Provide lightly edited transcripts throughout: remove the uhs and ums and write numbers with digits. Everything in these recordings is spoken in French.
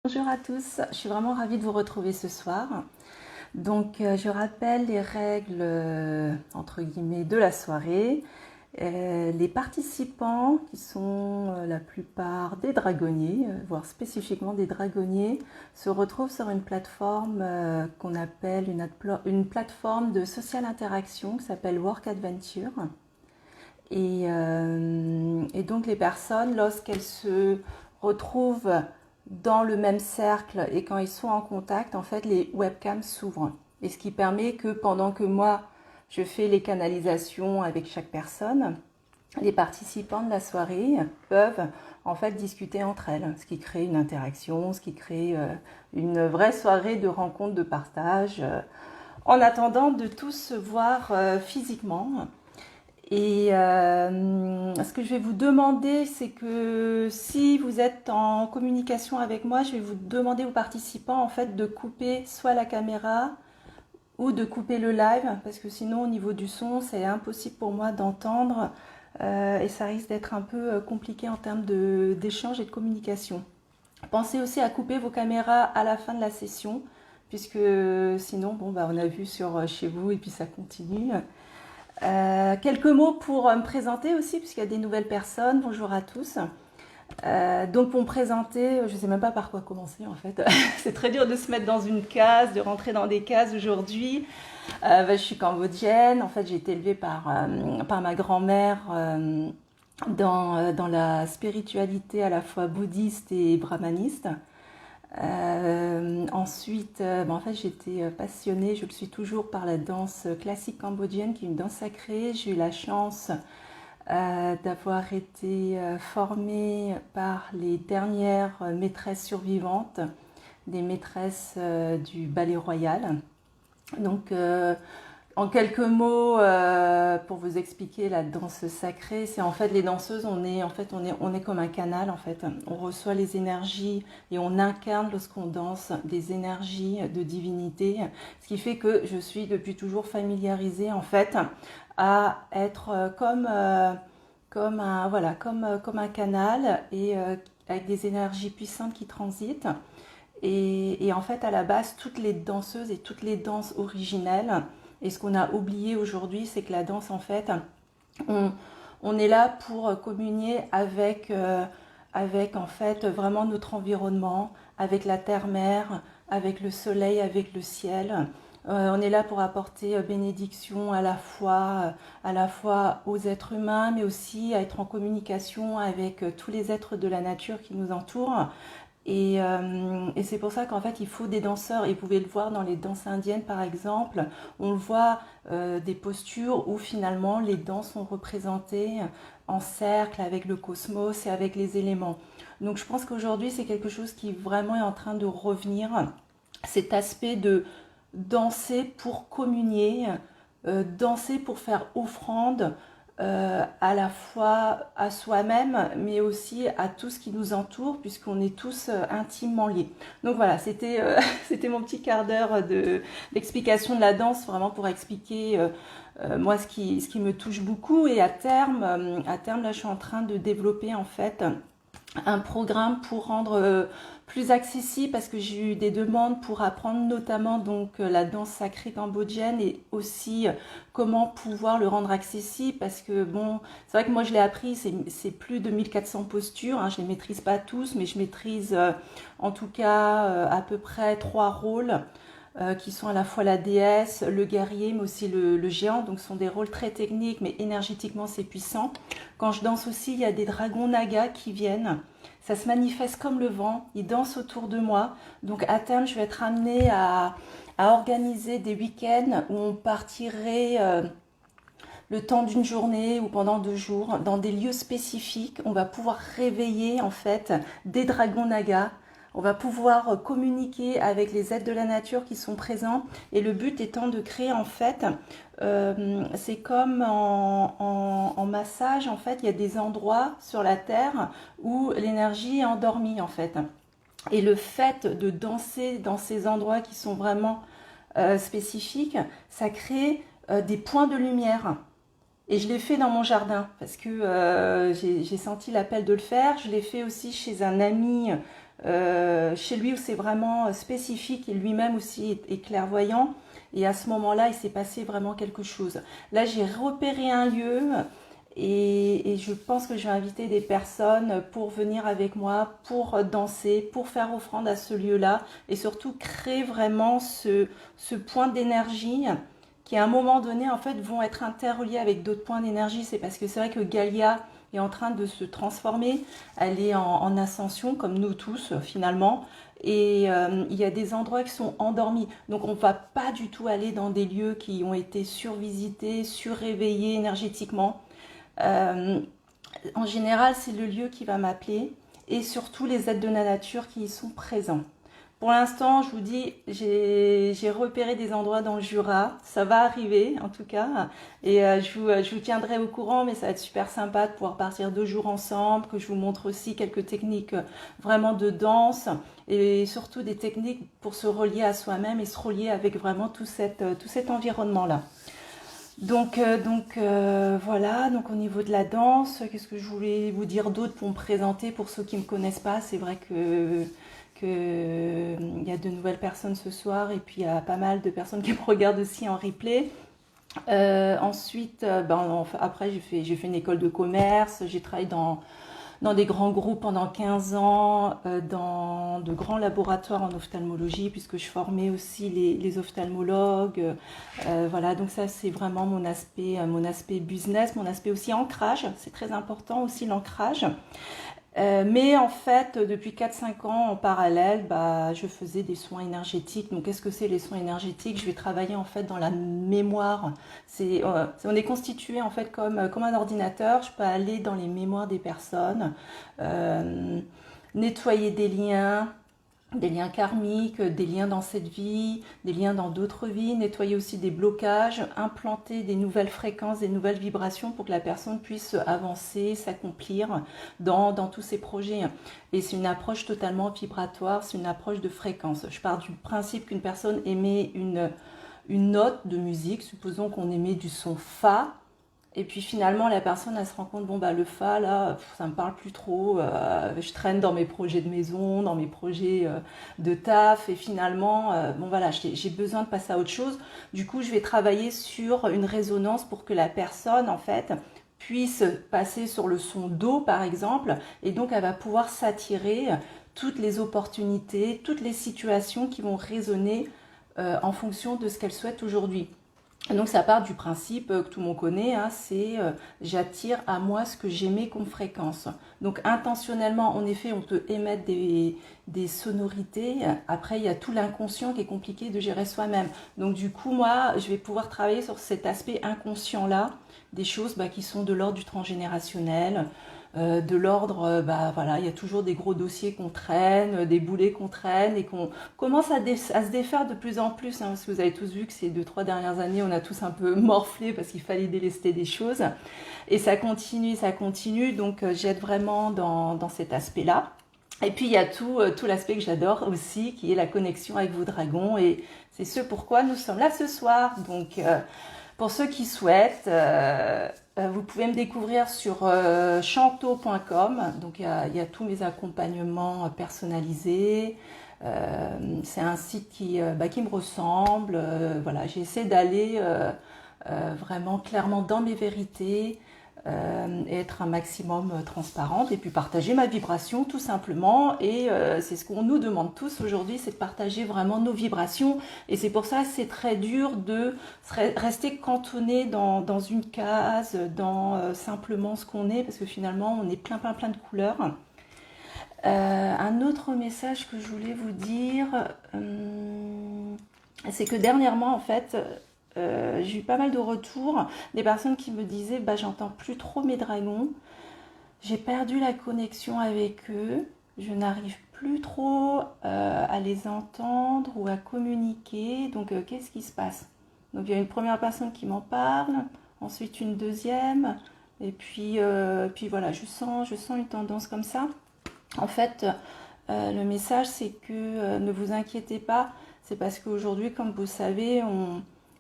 Bonjour à tous, je suis vraiment ravie de vous retrouver ce soir. Donc, je rappelle les règles entre guillemets de la soirée. Les participants, qui sont la plupart des dragonniers, voire spécifiquement des dragonniers, se retrouvent sur une plateforme qu'on appelle une plateforme de social interaction qui s'appelle Work Adventure. Et donc les personnes, lorsqu'elles se retrouvent dans le même cercle et quand ils sont en contact, en fait, les webcams s'ouvrent. Et ce qui permet que pendant que moi, je fais les canalisations avec chaque personne, les participants de la soirée peuvent en fait discuter entre elles, ce qui crée une interaction, ce qui crée une vraie soirée de rencontre, de partage, en attendant de tous se voir physiquement. Et ce que je vais vous demander, c'est que si vous êtes en communication avec moi, je vais vous demander aux participants en fait de couper soit la caméra ou de couper le live, parce que sinon au niveau du son, c'est impossible pour moi d'entendre et ça risque d'être un peu compliqué en termes d'échange et de communication. Pensez aussi à couper vos caméras à la fin de la session, puisque sinon, bon, bah, on a vu sur chez vous et puis ça continue. Quelques mots pour me présenter aussi, puisqu'il y a des nouvelles personnes. Bonjour à tous. Donc pour me présenter, je ne sais même pas par quoi commencer en fait. C'est très dur de se mettre dans une case, de rentrer dans des cases aujourd'hui. Je suis cambodgienne. En fait, j'ai été élevée par ma grand-mère dans la spiritualité à la fois bouddhiste et brahmaniste. En fait, j'étais passionnée, je le suis toujours, par la danse classique cambodgienne, qui est une danse sacrée. J'ai eu la chance d'avoir été formée par les dernières maîtresses survivantes, des maîtresses du ballet royal. Donc, en quelques mots, pour vous expliquer la danse sacrée, c'est en fait les danseuses, on est comme un canal en fait. On reçoit les énergies et on incarne lorsqu'on danse des énergies de divinité, ce qui fait que je suis depuis toujours familiarisée en fait à être comme un canal et avec des énergies puissantes qui transitent. Et en fait, à la base, toutes les danseuses et toutes les danses originelles, et ce qu'on a oublié aujourd'hui, c'est que la danse, en fait, on, on est là pour communier avec en fait vraiment notre environnement, avec la terre-mère, avec le soleil, avec le ciel. On est là pour apporter bénédiction à la fois aux êtres humains, mais aussi à être en communication avec tous les êtres de la nature qui nous entourent. Et c'est pour ça qu'en fait, il faut des danseurs. Et vous pouvez le voir dans les danses indiennes, par exemple. On le voit des postures où finalement les danses sont représentées en cercle avec le cosmos et avec les éléments. Donc je pense qu'aujourd'hui, c'est quelque chose qui vraiment est en train de revenir. Cet aspect de danser pour communier, danser pour faire offrande, à la fois à soi-même, mais aussi à tout ce qui nous entoure, puisqu'on est tous intimement liés. Donc voilà, c'était c'était mon petit quart d'heure d'explication de la danse, vraiment pour expliquer moi ce qui me touche beaucoup. Et à terme, là, je suis en train de développer en fait un programme pour rendre plus accessible, parce que j'ai eu des demandes pour apprendre notamment donc la danse sacrée cambodgienne et aussi comment pouvoir le rendre accessible, parce que bon, c'est vrai que moi je l'ai appris, c'est plus de 1400 postures, hein, je les maîtrise pas tous, mais je maîtrise en tout cas à peu près 3 rôles qui sont à la fois la déesse, le guerrier, mais aussi le géant. Donc ce sont des rôles très techniques, mais énergétiquement c'est puissant. Quand je danse aussi, il y a des dragons nagas qui viennent. Ça se manifeste comme le vent, ils dansent autour de moi. Donc à terme, je vais être amenée à organiser des week-ends où on partirait le temps d'une journée ou pendant 2 jours dans des lieux spécifiques. On va pouvoir réveiller en fait des dragons nagas. On va pouvoir communiquer avec les êtres de la nature qui sont présents, et le but étant de créer en fait, c'est comme en massage en fait, il y a des endroits sur la terre où l'énergie est endormie en fait. Et le fait de danser dans ces endroits qui sont vraiment spécifiques, ça crée des points de lumière. Et je l'ai fait dans mon jardin parce que j'ai senti l'appel de le faire. Je l'ai fait aussi chez un ami chez lui où c'est vraiment spécifique et lui-même aussi est clairvoyant. Et à ce moment-là, il s'est passé vraiment quelque chose. Là, j'ai repéré un lieu et je pense que je vais inviter des personnes pour venir avec moi, pour danser, pour faire offrande à ce lieu-là et surtout créer vraiment ce point d'énergie qui à un moment donné en fait vont être interreliés avec d'autres points d'énergie. C'est parce que c'est vrai que Gaïa est en train de se transformer, elle est en ascension comme nous tous finalement. Et il y a des endroits qui sont endormis. Donc on ne va pas du tout aller dans des lieux qui ont été survisités, surréveillés énergétiquement. Euh, En général, c'est le lieu qui va m'appeler et surtout les êtres de la nature qui y sont présents. Pour l'instant, je vous dis, j'ai repéré des endroits dans le Jura. Ça va arriver, en tout cas. Et je vous tiendrai au courant, mais ça va être super sympa de pouvoir partir 2 jours ensemble, que je vous montre aussi quelques techniques vraiment de danse et surtout des techniques pour se relier à soi-même et se relier avec vraiment tout cet environnement-là. Voilà, donc au niveau de la danse, qu'est-ce que je voulais vous dire d'autre pour me présenter pour ceux qui ne me connaissent pas? C'est vrai que il y a de nouvelles personnes ce soir et puis il y a pas mal de personnes qui me regardent aussi en replay. Ensuite, après j'ai fait une école de commerce, j'ai travaillé dans des grands groupes pendant 15 ans, dans de grands laboratoires en ophtalmologie, puisque je formais aussi les ophtalmologues. Voilà, donc ça c'est vraiment mon aspect business, mon aspect aussi ancrage, c'est très important aussi l'ancrage. Mais en fait, depuis 4-5 ans, en parallèle, je faisais des soins énergétiques. Donc, qu'est-ce que c'est les soins énergétiques? Je vais travailler en fait dans la mémoire. On est constitué en fait comme un ordinateur. Je peux aller dans les mémoires des personnes, euh, nettoyer des liens karmiques, des liens dans cette vie, des liens dans d'autres vies, nettoyer aussi des blocages, implanter des nouvelles fréquences, des nouvelles vibrations pour que la personne puisse avancer, s'accomplir dans tous ses projets. Et c'est une approche totalement vibratoire, c'est une approche de fréquence. Je pars du principe qu'une personne émet une note de musique, supposons qu'on émet du son Fa. Et puis finalement, la personne, elle se rend compte, bon, le Fa, là, ça me parle plus trop. Je traîne dans mes projets de maison, dans mes projets de taf. Et finalement, bon, voilà, j'ai besoin de passer à autre chose. Du coup, je vais travailler sur une résonance pour que la personne, en fait, puisse passer sur le son Do, par exemple. Et donc, elle va pouvoir s'attirer toutes les opportunités, toutes les situations qui vont résonner en fonction de ce qu'elle souhaite aujourd'hui. Donc ça part du principe que tout le monde connaît, hein, c'est j'attire à moi ce que j'émets comme fréquence. Donc intentionnellement, en effet, on peut émettre des sonorités. Après, il y a tout l'inconscient qui est compliqué de gérer soi-même. Donc du coup, moi, je vais pouvoir travailler sur cet aspect inconscient-là, des choses qui sont de l'ordre du transgénérationnel, de l'ordre, voilà, il y a toujours des gros dossiers qu'on traîne, des boulets qu'on traîne et qu'on commence à se défaire de plus en plus, hein, parce que vous avez tous vu que ces 2-3 dernières années, on a tous un peu morflé parce qu'il fallait délester des choses. Et ça continue, donc j'aide vraiment dans cet aspect-là. Et puis il y a tout l'aspect que j'adore aussi, qui est la connexion avec vos dragons. Et c'est ce pourquoi nous sommes là ce soir. Donc pour ceux qui souhaitent, vous pouvez me découvrir sur chanto.com. Donc il y a tous mes accompagnements personnalisés. C'est un site qui me ressemble. Voilà, j'essaie d'aller vraiment clairement dans mes vérités, et être un maximum transparente et puis partager ma vibration tout simplement. Et c'est ce qu'on nous demande tous aujourd'hui, c'est de partager vraiment nos vibrations. Et c'est pour ça que c'est très dur de rester cantonné dans une case, dans simplement ce qu'on est, parce que finalement on est plein de couleurs. Un autre message que je voulais vous dire, c'est que dernièrement en fait, j'ai eu pas mal de retours, des personnes qui me disaient j'entends plus trop mes dragons, j'ai perdu la connexion avec eux, je n'arrive plus trop à les entendre ou à communiquer, donc qu'est-ce qui se passe? Donc il y a une première personne qui m'en parle, ensuite une deuxième, et puis voilà, je sens une tendance comme ça. En fait, le message c'est que ne vous inquiétez pas, c'est parce qu'aujourd'hui, comme vous savez,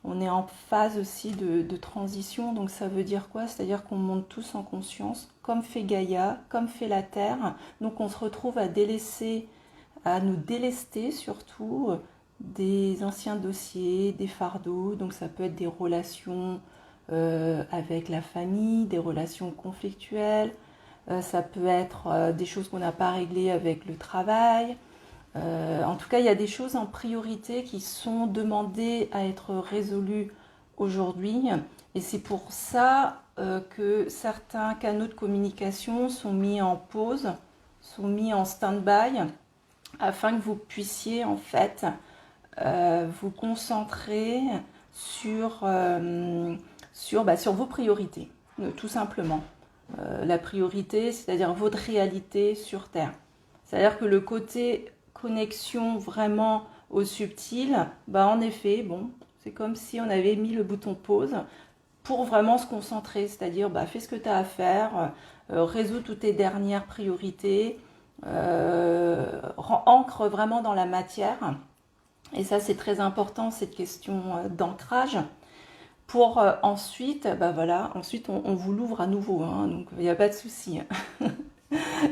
on est en phase aussi de transition, donc ça veut dire quoi? C'est-à-dire qu'on monte tous en conscience, comme fait Gaïa, comme fait la Terre. Donc on se retrouve à délaisser à nous délester surtout des anciens dossiers, des fardeaux. Donc ça peut être des relations avec la famille, des relations conflictuelles, ça peut être des choses qu'on n'a pas réglées avec le travail. En tout cas, il y a des choses en priorité qui sont demandées à être résolues aujourd'hui. Et c'est pour ça que certains canaux de communication sont mis en pause, sont mis en stand-by, afin que vous puissiez en fait vous concentrer sur, sur vos priorités, tout simplement. La priorité, c'est-à-dire votre réalité sur Terre. C'est-à-dire que le côté connexion vraiment au subtil, en effet, bon, c'est comme si on avait mis le bouton pause pour vraiment se concentrer, c'est-à-dire fais ce que tu as à faire, résous toutes tes dernières priorités, ancre vraiment dans la matière. Et ça, c'est très important, cette question d'ancrage. Pour ensuite, ensuite on vous l'ouvre à nouveau, hein, donc il n'y a pas de souci.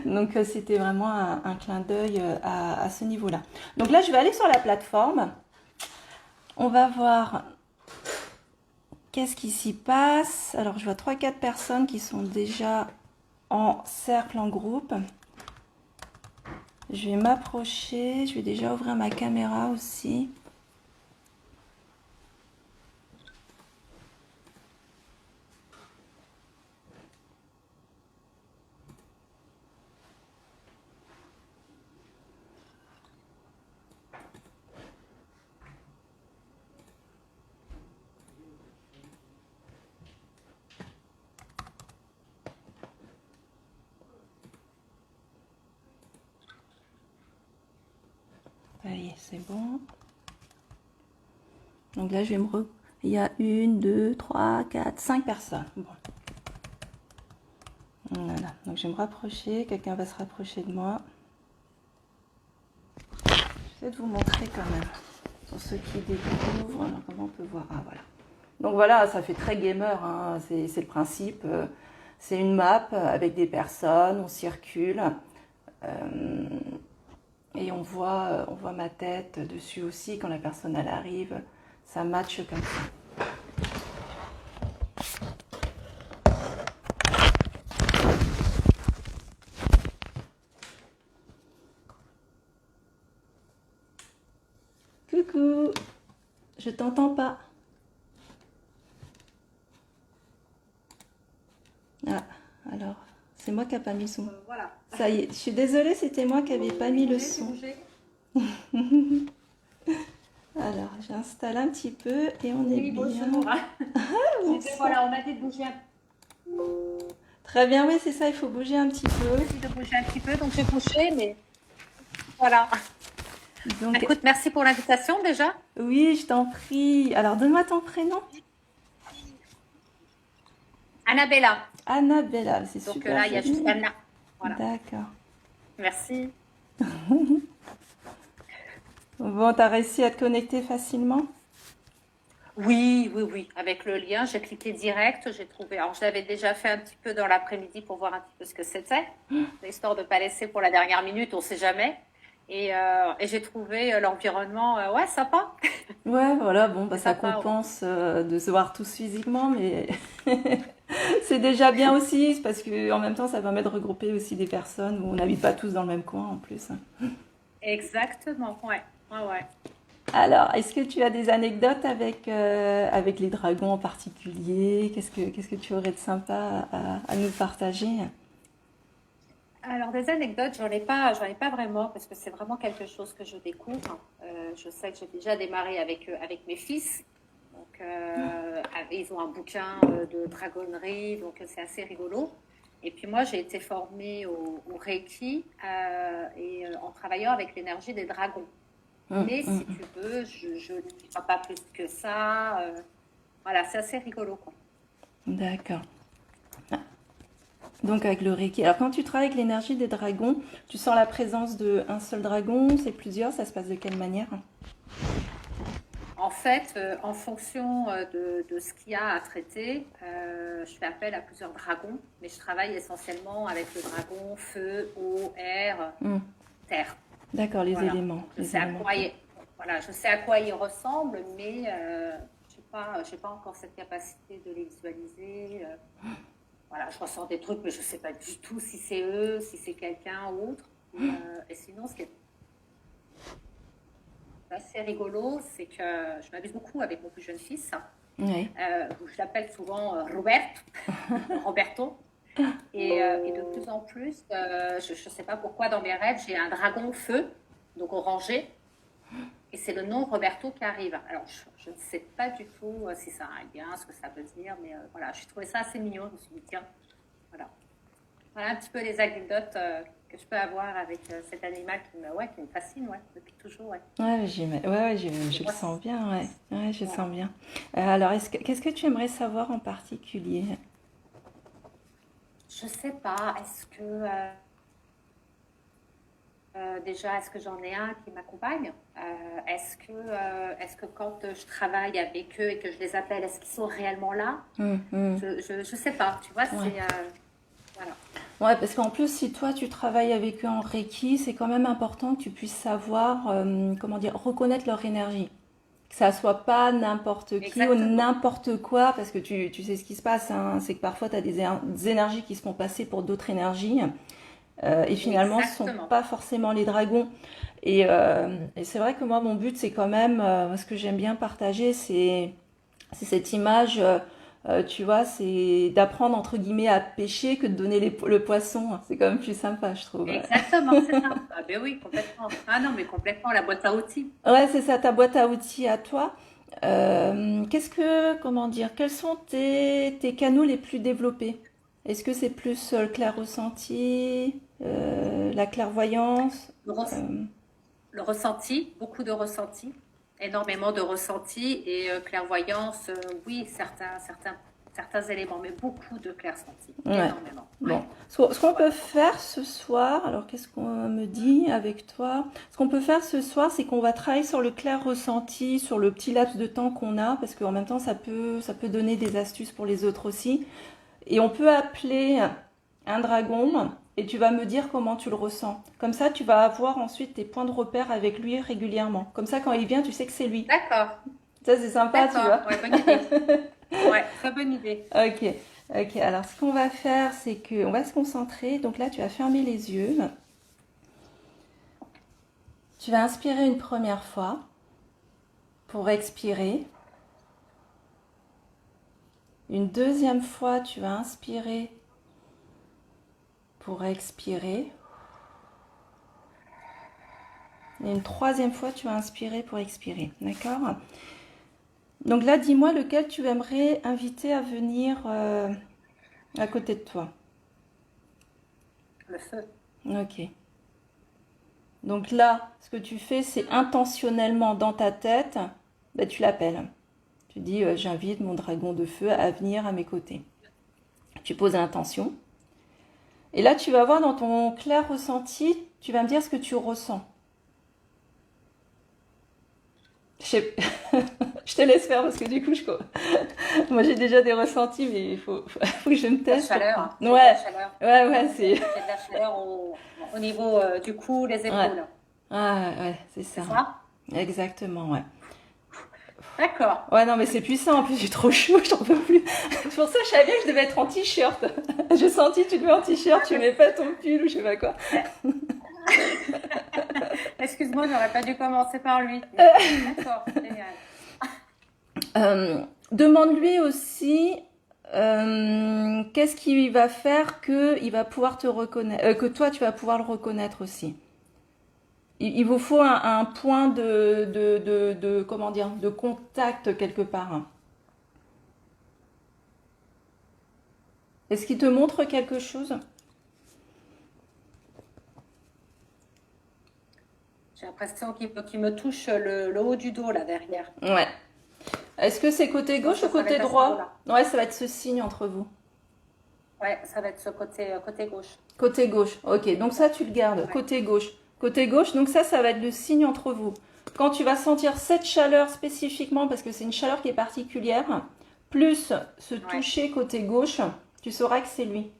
Donc c'était vraiment un clin d'œil à ce niveau-là. Donc là, je vais aller sur la plateforme. On va voir qu'est-ce qui s'y passe. Alors, je vois 3-4 personnes qui sont déjà en cercle, en groupe. Je vais m'approcher. Je vais déjà ouvrir ma caméra aussi. Ça y est, c'est bon. Donc là, je vais il y a 1, 2, 3, 4, 5 personnes. Bon. Voilà. Donc je vais me rapprocher. Quelqu'un va se rapprocher de moi. J'essaie de vous montrer quand même. Pour ceux qui découvrent, alors comment on peut voir? Ah voilà. Donc voilà, ça fait très gamer, hein. C'est le principe. C'est une map avec des personnes, on circule. Et on voit ma tête dessus aussi quand la personne elle arrive. Ça match comme ça. Coucou, je t'entends pas. Ah, alors, c'est moi qui n'ai pas mis son. Voilà. Ça y est, je suis désolée, c'était moi qui n'avais pas mis le son. Alors, j'installe un petit peu et on est bien. Bonjour. Voilà, on a dit de bouger un peu. Très bien, oui, c'est ça, il faut bouger un petit peu. De bouger un petit peu, donc j'ai bougé, mais voilà. Donc, écoute, merci pour l'invitation déjà. Oui, je t'en prie. Alors, donne-moi ton prénom. Annabella. Annabella, c'est donc super. Donc là, il y a juste Anna. Voilà. D'accord. Merci. Bon, t'as réussi à te connecter facilement? Oui, oui, oui. Avec le lien, j'ai cliqué direct, j'ai trouvé. Alors, je l'avais déjà fait un petit peu dans l'après-midi pour voir un petit peu ce que c'était, histoire de ne pas laisser pour la dernière minute, on ne sait jamais. Et j'ai trouvé l'environnement, ouais, sympa. Ouais, voilà, bon, ça sympa, compense de se voir tous physiquement, mais c'est déjà bien aussi, parce que en même temps, ça permet de regrouper aussi des personnes où on n'habite pas tous dans le même coin en plus. Exactement, ouais, ouais, ouais. Alors, est-ce que tu as des anecdotes avec les dragons en particulier? Qu'est-ce que tu aurais de sympa à nous partager? Alors, des anecdotes, j'en ai pas vraiment, parce que c'est vraiment quelque chose que je découvre. Je sais que j'ai déjà démarré avec mes fils. Donc, ils ont un bouquin de dragonnerie, donc c'est assez rigolo. Et puis moi, j'ai été formée au Reiki en travaillant avec l'énergie des dragons. Mais si tu veux, je ne crois pas plus que ça. Voilà, c'est assez rigolo, quoi. D'accord. Donc avec le Reiki. Alors quand tu travailles avec l'énergie des dragons, tu sens la présence d'un seul dragon, c'est plusieurs, ça se passe de quelle manière? En fait, en fonction de ce qu'il y a à traiter, je fais appel à plusieurs dragons, mais je travaille essentiellement avec le dragon feu, eau, air, terre. D'accord, les Voilà. éléments. Donc, Les éléments. voilà, je sais à quoi ils ressemblent, mais j'ai pas encore cette capacité de les visualiser. Voilà, je ressens des trucs, mais je ne sais pas du tout si c'est eux, si c'est quelqu'un ou autre. Et sinon, ce qui est assez rigolo, c'est que je m'amuse beaucoup avec mon plus jeune fils. Oui. Je l'appelle souvent Roberto. Et de plus en plus, je ne sais pas pourquoi, dans mes rêves, j'ai un dragon feu, donc orangé, et c'est le nom Roberto qui arrive. Alors, je ne sais pas du tout si ça a un lien, ce que ça veut dire, mais voilà, j'ai trouvé ça assez mignon. Je me suis dit, tiens, voilà. Voilà un petit peu les anecdotes que je peux avoir avec cet animal qui me fascine, ouais, depuis toujours, ouais. Ouais, je le Moi, sens bien, ouais. Ouais, je le voilà. sens bien. Alors, qu'est-ce que tu aimerais savoir en particulier? Je sais pas, est-ce que déjà, est-ce que j'en ai un qui m'accompagne? Est-ce que quand je travaille avec eux et que je les appelle, est-ce qu'ils sont réellement là? Hum. Je sais pas, tu vois, Ouais. c'est voilà. Ouais, parce qu'en plus, si toi tu travailles avec eux en Reiki, c'est quand même important que tu puisses savoir, comment dire, reconnaître leur énergie. Que ça soit pas n'importe qui ou Exactement, n'importe quoi, parce que tu sais ce qui se passe, hein, c'est que parfois tu as des énergies qui se font passer pour d'autres énergies, et finalement ce sont exactement. pas forcément les dragons. Et c'est vrai que moi, mon but, c'est quand même, ce que j'aime bien partager, c'est cette image, tu vois, c'est d'apprendre entre guillemets à pêcher que de donner le poisson. C'est quand même plus sympa, je trouve. Exactement, c'est ça. Ah ben oui, complètement. Ah non, mais complètement, la boîte à outils. Ouais, c'est ça, ta boîte à outils à toi. Comment dire, quels sont tes canaux les plus développés? Est-ce que c'est plus le clair ressenti, la clairvoyance? Le, re- euh, le ressenti, beaucoup de ressenti, énormément de ressenti et clairvoyance, oui, certains éléments, mais beaucoup de clairsenti, ouais. énormément. Bon, Ouais. ce qu'on peut Voilà. faire ce soir, alors qu'est-ce qu'on me dit avec toi? Ce qu'on peut faire ce soir, c'est qu'on va travailler sur le clair ressenti, sur le petit laps de temps qu'on a, parce qu'en même temps, ça peut donner des astuces pour les autres aussi. Et on peut appeler un dragon et tu vas me dire comment tu le ressens. Comme ça, tu vas avoir ensuite tes points de repère avec lui régulièrement. Comme ça, quand il vient, tu sais que c'est lui. D'accord, Ça, c'est sympa, tu d'accord, vois. ouais, bonne idée. Ouais, très bonne idée. Ok, ok. Alors, ce qu'on va faire, c'est que on va se concentrer. Donc là, tu vas fermer les yeux. Tu vas inspirer une première fois pour expirer. Une deuxième fois, tu vas inspirer pour expirer. Et une troisième fois, tu vas inspirer pour expirer. D'accord? Donc là, dis-moi lequel tu aimerais inviter à venir à côté de toi. Le feu. Ok. Donc là, ce que tu fais, c'est intentionnellement dans ta tête, bah, tu l'appelles. Tu dis, j'invite mon dragon de feu à venir à mes côtés. Tu poses l'intention. Et là, tu vas voir dans ton clair ressenti, tu vas me dire ce que tu ressens. Je, sais- je te laisse faire parce que du coup, moi j'ai déjà des ressentis, mais faut que je me La teste pour chaleur, prendre. hein, c'est de la Ouais, chaleur. ouais, Il y c'est. a de la chaleur au niveau du cou, les Ouais, épaules. ouais, c'est C'est ça. ça? Exactement, ouais. D'accord. Ouais, non, mais c'est puissant, en plus, j'ai trop chaud, j'en peux plus. C'est pour ça que je savais bien que je devais être en t-shirt. J'ai senti, tu te mets en t-shirt, tu mets pas ton pull ou je sais pas quoi. Excuse-moi, j'aurais pas dû commencer par lui. D'accord, génial. Demande-lui aussi qu'est-ce qui va faire que il va pouvoir te reconnaître, que toi tu vas pouvoir le reconnaître aussi. Il vous faut un point comment dire, de contact quelque part, hein. Est-ce qu'il te montre quelque chose? J'ai l'impression qu'il me touche le haut du dos, là, derrière. Ouais. Est-ce que c'est côté Je pense gauche ou que ça va côté être à ce droit? niveau-là. Ouais, ça va être ce signe entre vous. Ouais, ça va être ce côté gauche. Côté gauche. Ok, donc ça tu le gardes. Ouais, Côté gauche. Côté gauche, donc ça va être le signe entre vous. Quand tu vas sentir cette chaleur spécifiquement, parce que c'est une chaleur qui est particulière, plus se ouais. toucher côté gauche, tu sauras que c'est lui.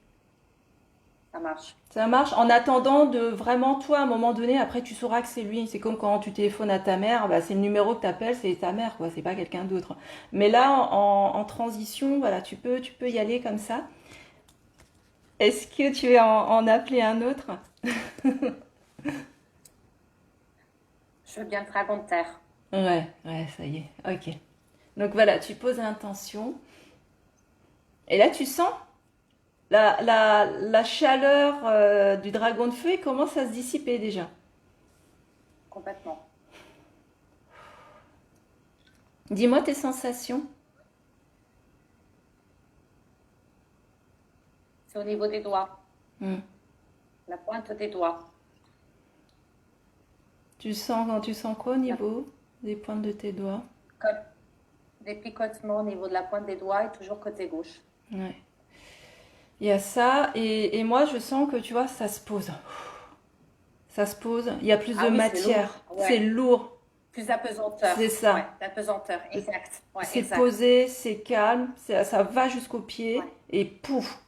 Ça marche. Ça marche en attendant de vraiment, toi, à un moment donné, après tu sauras que c'est lui. C'est comme quand tu téléphones à ta mère, bah, c'est le numéro que tu appelles, c'est ta mère, quoi, c'est pas quelqu'un d'autre. Mais là, Ouais. en transition, voilà, tu peux y aller comme ça. Est-ce que tu veux en appeler un autre? Je veux bien le dragon de terre. Ouais, ça y est, ok. Donc voilà, tu poses l'intention. Et là, tu sens la chaleur du dragon de feu, il commence à se dissiper déjà. Complètement. Dis-moi tes sensations. C'est au niveau des doigts. Hmm. La pointe des doigts. Tu sens quoi au La- niveau des pointes de tes doigts? Comme des picotements au niveau de la pointe des doigts et toujours côté gauche. Ouais. Il y a ça, et moi je sens que tu vois, ça se pose. Ça se pose, il y a plus de Ah oui, c'est lourd. matière. C'est Ouais. lourd, Plus d'apesanteur. c'est Ouais, ça. d'apesanteur. Exact. Ouais, C'est exact. posé, c'est calme, ça va jusqu'au Ouais. pied, et pouf.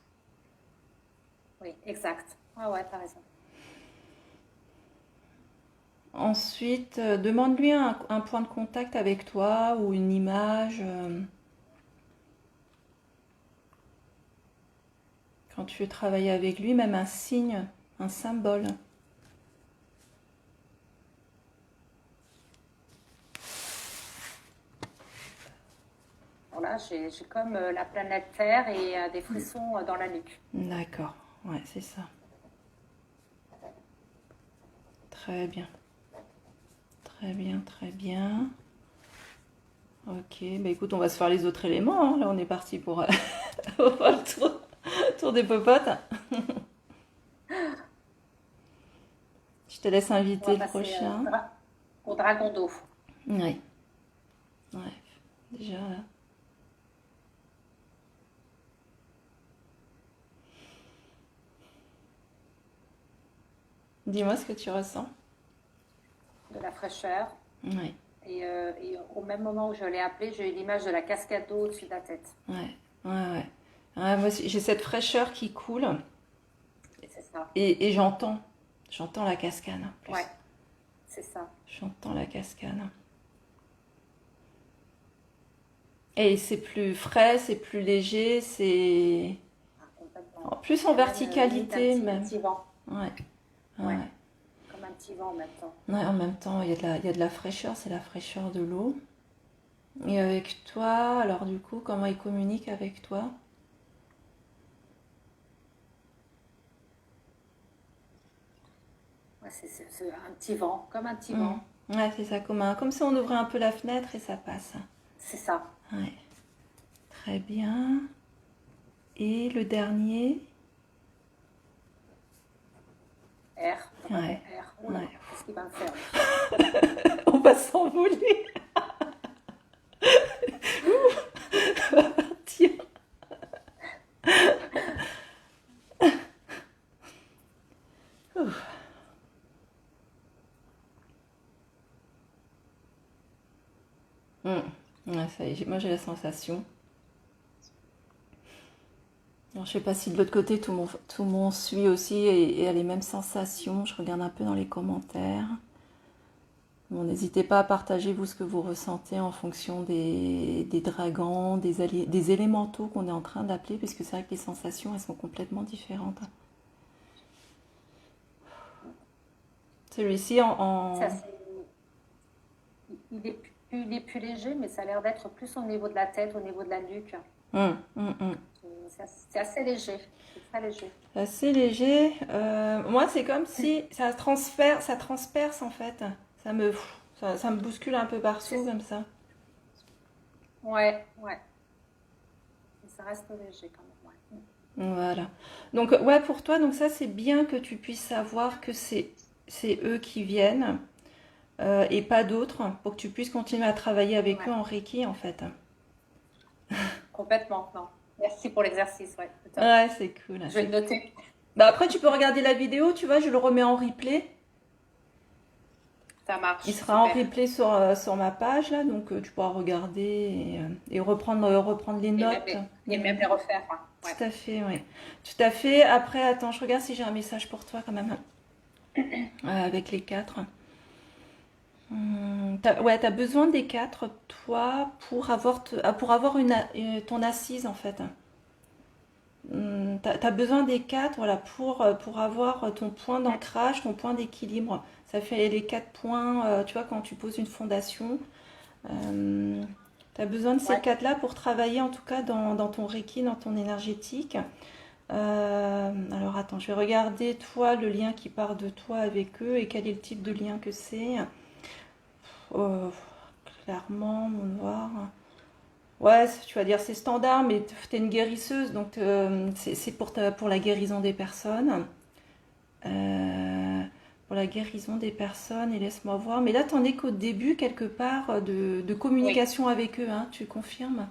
Oui, exact. Ah ouais, t'as raison. Ensuite, demande-lui un point de contact avec toi ou une image quand tu veux travailler avec lui, même un signe, un symbole. Voilà, j'ai comme la planète Terre et des frissons dans la nuque. D'accord, ouais, c'est ça. Très bien, très bien, très bien. Ok, bah écoute, on va se faire les autres éléments, hein. Là, on est parti pour, pour faire le tour des popotes. Je te laisse On va inviter le passer prochain. au dragon d'eau. Oui, ouais, déjà là. Dis-moi ce que tu ressens. De la fraîcheur. Oui, Et au même moment où je l'ai appelé, j'ai eu l'image de la cascade d'eau au-dessus de la tête. ouais. Ouais, moi aussi, j'ai cette fraîcheur qui coule C'est ça. et j'entends la cascade en Ouais, plus. c'est ça. J'entends la cascade. Et c'est plus frais, c'est plus léger, c'est Ah, complètement. en plus Il y en a même limite verticalité un même. petit vent. Ouais, Ouais, ouais. comme un petit vent en même temps. Ouais, en même temps, il y a de la fraîcheur, c'est la fraîcheur de l'eau. Et avec toi, alors du coup, comment il communique avec toi? Ouais, c'est un petit vent, comme un petit Hmm. vent. Ouais, c'est ça, comme si on ouvrait un peu la fenêtre et ça passe. C'est ça. Ouais, très bien. Et le dernier? R, dragon Ouais, R. Oh là, ouais. qu'est-ce qu'il va me faire lui? On va s'envoler. Tiens. Ouf. Hmm. Ouais, ça y est, moi j'ai la sensation. Alors, je sais pas si de l'autre côté tout le monde suit aussi et a les mêmes sensations. Je regarde un peu dans les commentaires. Bon, n'hésitez pas à partager vous ce que vous ressentez en fonction des dragons, des élémentaux qu'on est en train d'appeler, puisque c'est vrai que les sensations elles sont complètement différentes. Celui-ci C'est assez- il est plus léger, mais ça a l'air d'être plus au niveau de la tête, au niveau de la nuque. Hum. C'est assez léger. C'est très léger. Assez léger. Moi, c'est comme si ça transperce en fait. Ça me bouscule un peu partout C'est- comme ça. Ouais, ouais. Mais ça reste léger quand même. Ouais. Voilà. Donc ouais, pour toi, donc ça c'est bien que tu puisses savoir que c'est eux qui viennent et pas d'autres, pour que tu puisses continuer à travailler avec eux Ouais, en Reiki en fait. complètement. Non. Merci pour l'exercice. Ouais, c'est top. Ouais, c'est cool, Je vais c'est le cool. noter. Bah après tu peux regarder la vidéo, tu vois, je le remets en replay. Ça marche, Il sera en super. replay sur ma page là, donc tu pourras regarder et reprendre les notes. Et même les refaire. Hein. Ouais. Tout à fait, oui. Tout à fait. Après, attends, je regarde si j'ai un message pour toi quand même, avec les 4. Ouais, t'as besoin des 4, toi, pour avoir ton assise en fait. T'as besoin des 4, voilà, pour avoir ton point d'ancrage, ton point d'équilibre. Ça fait les 4 points, tu vois, quand tu poses une fondation. Tu as besoin de ces Ouais. 4-là pour travailler, en tout cas, dans ton Reiki, dans ton énergétique. Alors, attends, je vais regarder, toi, le lien qui part de toi avec eux et quel est le type de lien que c'est. Euh, Clairement, mon noir. Ouais, tu vas dire c'est standard, mais tu es une guérisseuse, donc c'est pour la guérison des personnes. Euh, pour la guérison des personnes, et laisse-moi voir. Mais là, t'en es qu'au début, quelque part, de Oui, communication avec eux, hein, tu confirmes?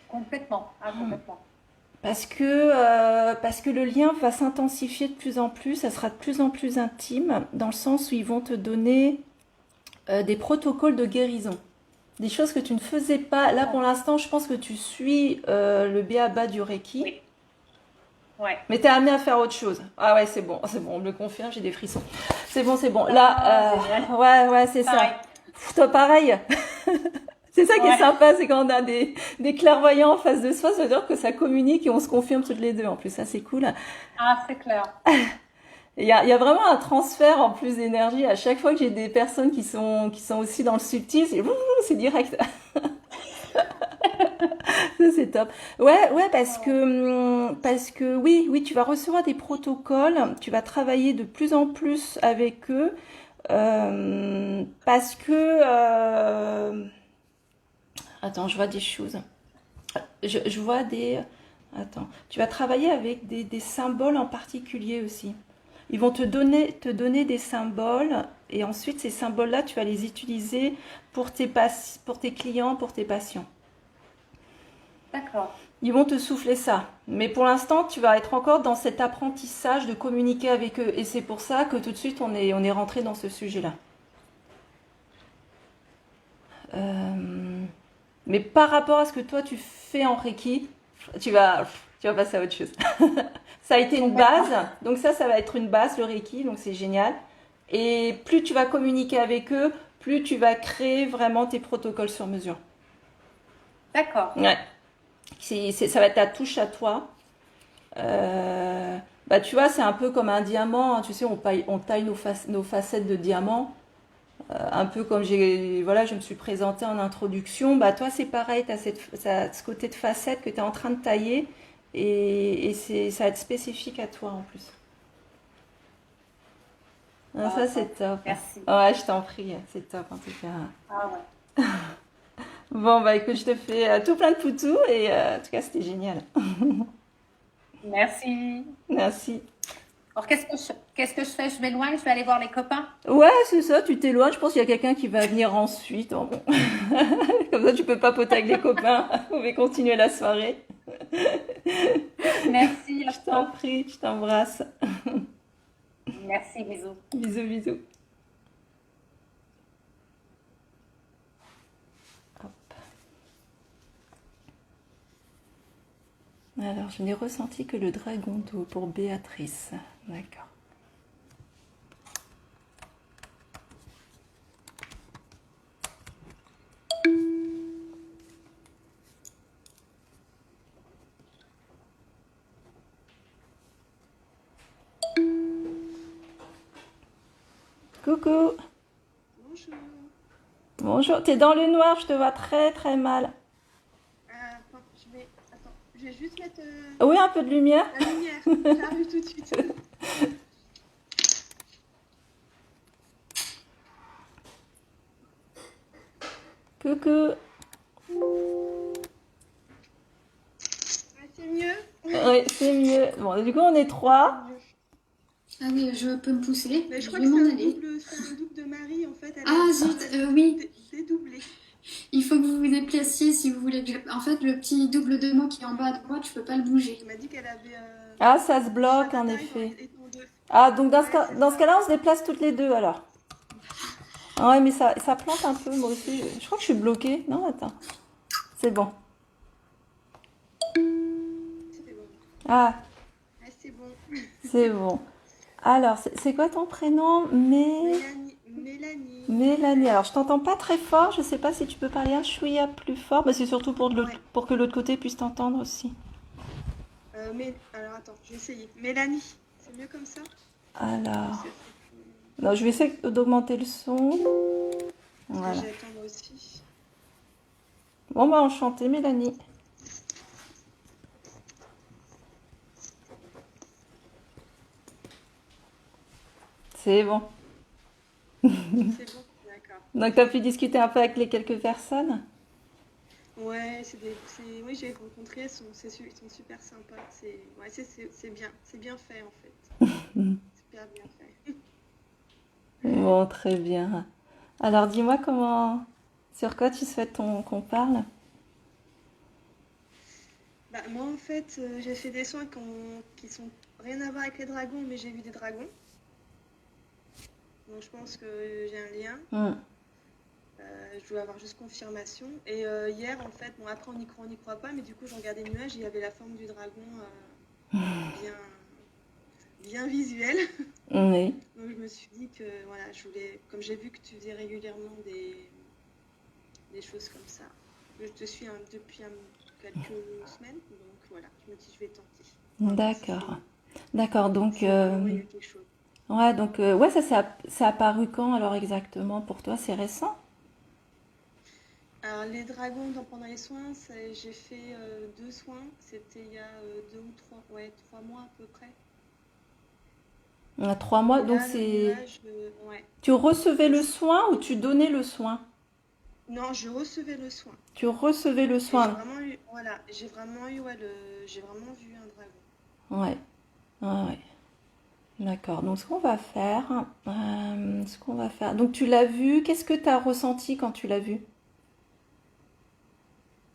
complètement. Ah, complètement. Parce que le lien va s'intensifier de plus en plus, ça sera de plus en plus intime, dans le sens où ils vont te donner des protocoles de guérison. Des choses que tu ne faisais pas. Là, pour D'accord. l'instant, je pense que tu suis le b.a.-ba du Reiki. Oui, ouais. Mais t'es amené à faire autre chose. Ah ouais, c'est bon, on me le confirme, j'ai des frissons. C'est bon. Ah, Là, génial. ouais, c'est Pareil. ça. Toi, pareil. C'est ça qui est Ouais. sympa, c'est quand on a des clairvoyants en face de soi, ça veut dire que ça communique et on se confirme toutes les deux. En plus, ça c'est cool. Ah, c'est clair. Et il y a vraiment un transfert en plus d'énergie. À chaque fois que j'ai des personnes qui sont aussi dans le subtil, c'est direct. Ça, c'est top. Ouais, parce que oui, tu vas recevoir des protocoles, tu vas travailler de plus en plus avec eux, parce que, attends, je vois des choses. Je vois des, attends, tu vas travailler avec des symboles en particulier aussi. Ils vont te donner des symboles, et ensuite ces symboles-là, tu vas les utiliser pour tes clients, pour tes patients. D'accord. Ils vont te souffler ça. Mais pour l'instant, tu vas être encore dans cet apprentissage de communiquer avec eux. Et c'est pour ça que tout de suite, on est rentré dans ce sujet-là. Euh, mais par rapport à ce que toi, tu fais en Reiki, tu vas, tu vas passer à autre chose. Ça a été une Complètement. base. Donc ça va être une base, le Reiki. Donc c'est génial. Et plus tu vas communiquer avec eux, plus tu vas créer vraiment tes protocoles sur mesure. D'accord. Ouais. Ça va être ta touche à toi. Euh, Bah, tu vois, c'est un peu comme un diamant, hein. Tu sais, on taille nos facettes de diamant. Un peu comme voilà, je me suis présentée en introduction. Bah, toi, c'est pareil, tu as ce côté de facette que tu es en train de tailler. Ça va être spécifique à toi en plus. Ah, Ah, ça, top. c'est top. Merci. Ouais, je t'en prie, c'est top en tout cas. Ah ouais. Bon, bah écoute, je te fais tout plein de poutous et en tout cas, c'était génial. Merci. Merci. Alors, qu'est-ce que je fais? Je m'éloigne, je vais aller voir les copains. Ouais, c'est ça, tu t'éloignes. Je pense qu'il y a quelqu'un qui va venir ensuite. Oh, bon. Comme ça, tu peux papoter avec les copains. Vous pouvez continuer la soirée. Merci à Je t'en toi. prie, je t'embrasse. Merci, bisous. Bisous, bisous. Alors, je n'ai ressenti que le dragon d'eau pour Béatrice. D'accord. Coucou. Bonjour. Bonjour. T'es dans le noir, je te vois très très mal. Attends, je vais juste mettre Oui, un peu de lumière. la lumière. J'arrive tout de suite. Coucou. C'est mieux? Oui, c'est mieux. Bon, du coup, on est trois. C'est mieux. Ah oui, je peux me pousser. Mais je Je crois vais que m'en aller. c'est un double de Marie en fait. Elle Ah a zut, oui. dédoublé. Il faut que vous vous déplaciez si vous voulez. En fait, le petit double de moi qui est en bas à droite, je peux pas le bouger. Elle m'a dit qu'elle avait Ah, ça se choix bloque en d'attaque effet. et ton deux. Ah, donc Ouais, c'est dans ce ça. cas-là, on se déplace toutes les deux alors. Ah ouais, mais ça plante un peu, moi aussi. Je crois que je suis bloquée. Non, attends. C'est bon. C'est bon. Ah, Ah, c'est bon. c'est bon. Alors, c'est quoi ton prénom? Mélanie. Mélanie. Alors, je t'entends pas très fort. Je sais pas si tu peux parler un chouïa plus fort. Mais c'est surtout Ouais. pour que l'autre côté puisse t'entendre aussi. Alors attends, je vais essayer. Mélanie, c'est mieux comme ça? Ou Alors, c'est trop non, je vais essayer d'augmenter le son. Parce que Voilà. j'attends moi aussi. Bon, bah, enchantée, Mélanie. C'est bon. C'est bon? D'accord. Donc, tu as pu discuter un peu avec les quelques personnes? Ouais, oui, j'ai rencontré, ils sont super sympas. Ouais, c'est bien fait en fait. Super bien fait. Bon, très bien. Alors, dis-moi sur quoi tu souhaites qu'on parle? Bah, moi en fait, j'ai fait des soins qui sont rien à voir avec les dragons, mais j'ai vu des dragons. Donc je pense que j'ai un lien. Hmm. Je dois avoir juste confirmation. Et hier, en fait, bon, après on n'y croit pas, mais du coup, je regardais le nuage et il y avait la forme du dragon bien, bien visuelle. Oui. Donc je me suis dit que, voilà, comme j'ai vu que tu faisais régulièrement des choses comme ça, je te suis depuis quelques semaines, donc voilà, je me dis je vais tenter. On va voir D'accord. D'accord. Donc, si vraiment il y a quelque chose. ouais, ouais, c'est apparu quand alors exactement pour toi? C'est récent? Alors, les dragons, pendant les soins, j'ai fait 2 soins. C'était il y a 2 ou 3, ouais, 3 mois à peu près. On a 3 mois. Et Donc, là, le nuage, ouais. tu recevais Et le soin ou tu donnais le soin? non, je recevais le soin. Tu recevais le Et soin. j'ai vraiment eu, ouais, j'ai vraiment vu un dragon. Ouais. Ouais, ouais. D'accord. Donc, ce qu'on va faire. Donc, tu l'as vu. Qu'est-ce que tu as ressenti quand tu l'as vu?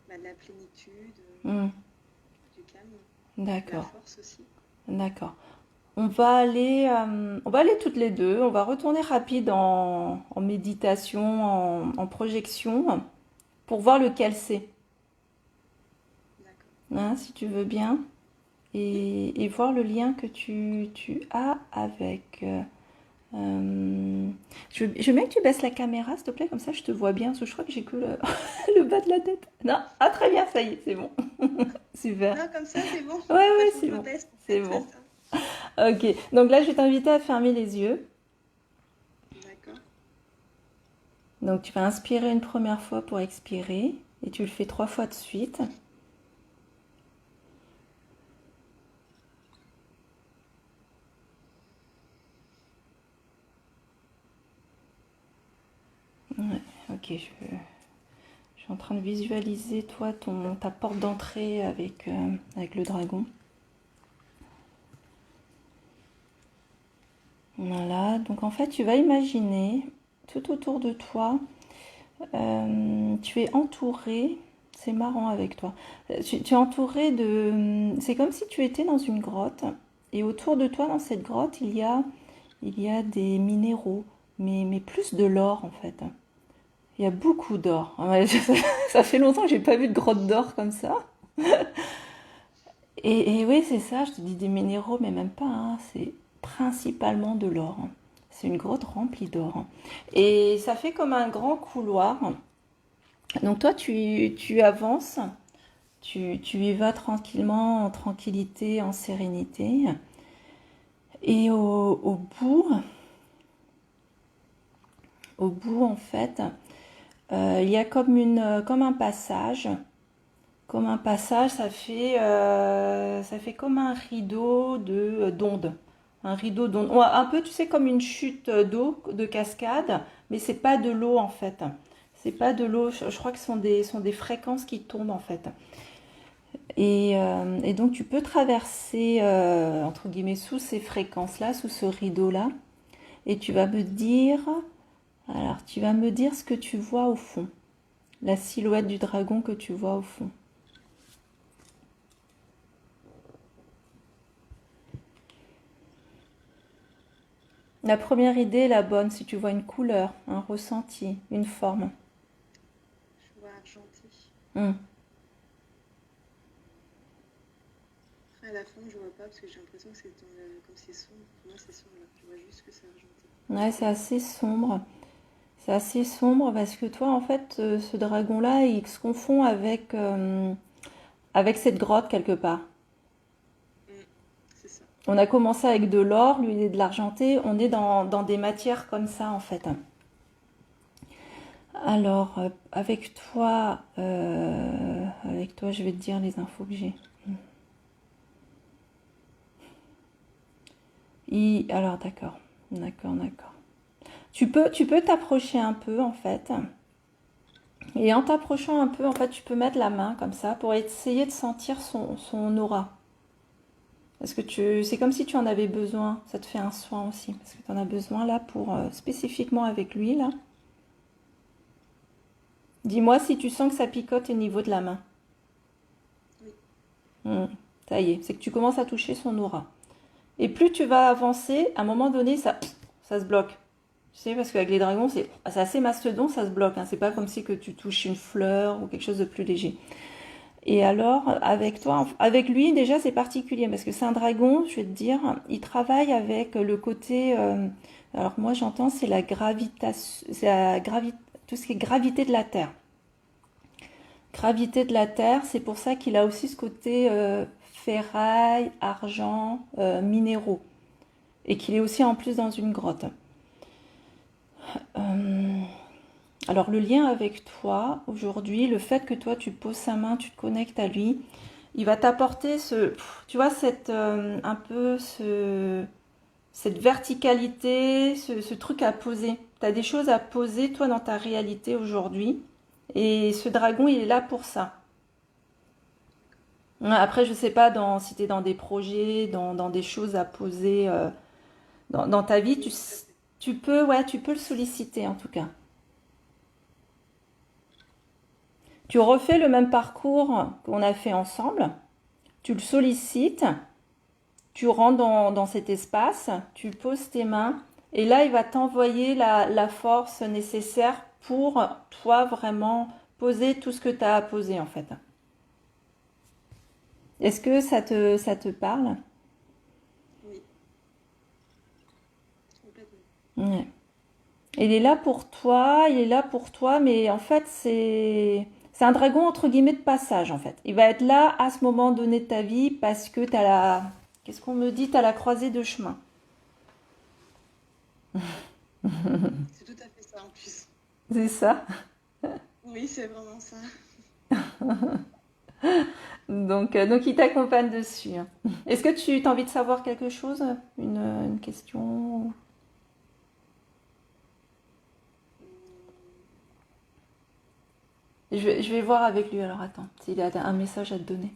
Bah, de la plénitude, Hmm. du calme, de la D'accord. force aussi. D'accord. On va aller toutes les deux. On va retourner rapide en méditation, en projection, pour voir lequel c'est, D'accord. hein, si tu veux bien, Hmm. et voir le lien que tu as avec. Je veux bien que tu baisses la caméra, s'il te plaît, comme ça je te vois bien, parce que je crois que j'ai que le bas de la tête. Non, ah très bien, ça y est, c'est bon. Super. Non, comme ça, c'est bon. Ouais, Bah, ouais, faut que c'est je me bon. baisse, en C'est fait, c'est bon. ça. Ok, donc là je vais t'inviter à fermer les yeux. D'accord. Donc tu vas inspirer une première fois pour expirer et tu le fais 3 fois de suite. Ouais, ok, je suis en train de visualiser toi ta porte d'entrée avec le dragon. Voilà, donc en fait tu vas imaginer tout autour de toi, tu es entouré, c'est marrant avec toi, tu es entouré c'est comme si tu étais dans une grotte et autour de toi dans cette grotte il y a des minéraux, mais plus de l'or en fait. Il y a beaucoup d'or. Ouais, ça fait longtemps que j'ai pas vu de grotte d'or comme ça. Et oui, c'est ça, je te dis des minéraux, mais même pas, hein, c'est principalement de l'or. C'est une grotte remplie d'or. Et ça fait comme un grand couloir. Donc toi, tu avances, tu y vas tranquillement, en tranquillité, en sérénité. Et au bout en fait, il y a comme un passage. Comme un passage, ça fait comme un rideau d'ondes. Un rideau d'ondes. Ouais, un peu, tu sais, comme une chute d'eau, de cascade, mais c'est pas de l'eau en fait. C'est pas de l'eau, je crois que ce sont des fréquences qui tombent en fait. Et donc tu peux traverser, entre guillemets, sous ces fréquences-là, sous ce rideau-là, et tu vas me dire ce que tu vois au fond, la silhouette du dragon que tu vois au fond. La première idée est la bonne, si tu vois une couleur, un ressenti, une forme. Je vois argenté. Hmm. Après, à la fin, je vois pas parce que j'ai l'impression que c'est comme c'est sombre. Pour moi, c'est sombre là. Je vois juste que c'est argenté. Ouais, c'est assez sombre. C'est assez sombre parce que toi, en fait, ce dragon-là, il se confond avec cette grotte quelque part. Mm, c'est ça. On a commencé avec de l'or, lui il est de l'argenté, on est dans des matières comme ça en fait. Alors, avec toi, je vais te dire les infos que j'ai. Alors, d'accord, d'accord. Tu peux t'approcher un peu en fait. Et en t'approchant un peu, en fait, tu peux mettre la main comme ça pour essayer de sentir son aura. Parce que c'est comme si tu en avais besoin. Ça te fait un soin aussi. Parce que tu en as besoin là pour spécifiquement avec lui là. Dis-moi si tu sens que ça picote au niveau de la main. Oui. Ça y est, c'est que tu commences à toucher son aura. Et plus tu vas avancer, à un moment donné, ça se bloque. Tu sais, parce qu'avec les dragons, c'est assez mastodon, ça se bloque. Hein. C'est pas comme si que tu touches une fleur ou quelque chose de plus léger. Et alors, avec toi, avec lui, déjà, c'est particulier parce que c'est un dragon, je vais te dire, il travaille avec le côté. Alors, moi, j'entends, c'est la gravitation, tout ce qui est gravité de la Terre. Gravité de la Terre, c'est pour ça qu'il a aussi ce côté ferraille, argent, minéraux. Et qu'il est aussi en plus dans une grotte. Alors, le lien avec toi, aujourd'hui, le fait que toi, tu poses sa main, tu te connectes à lui, il va t'apporter tu vois, un peu cette verticalité, ce truc à poser. Tu as des choses à poser, toi, dans ta réalité aujourd'hui. Et ce dragon, il est là pour ça. Après, je sais pas si tu es dans des projets, dans des choses à poser dans ta vie, Oui, tout à fait. tu peux le solliciter en tout cas. Tu refais le même parcours qu'on a fait ensemble, tu le sollicites, tu rentres dans cet espace, tu poses tes mains et là, il va t'envoyer la force nécessaire pour toi vraiment poser tout ce que tu as à poser en fait. Est-ce que ça te parle? Oui, complètement. Ouais. Il est là pour toi, mais en fait, c'est un dragon entre guillemets de passage en fait. Il va être là à ce moment donné de ta vie parce que qu'est-ce qu'on me dit? T'as la croisée de chemin. C'est tout à fait ça en plus. C'est ça. Oui, c'est vraiment ça. Donc il t'accompagne dessus. Hein. Est-ce que tu as envie de savoir quelque chose? Une question? Hum, Je vais voir avec lui alors attends, s'il a un message à te donner.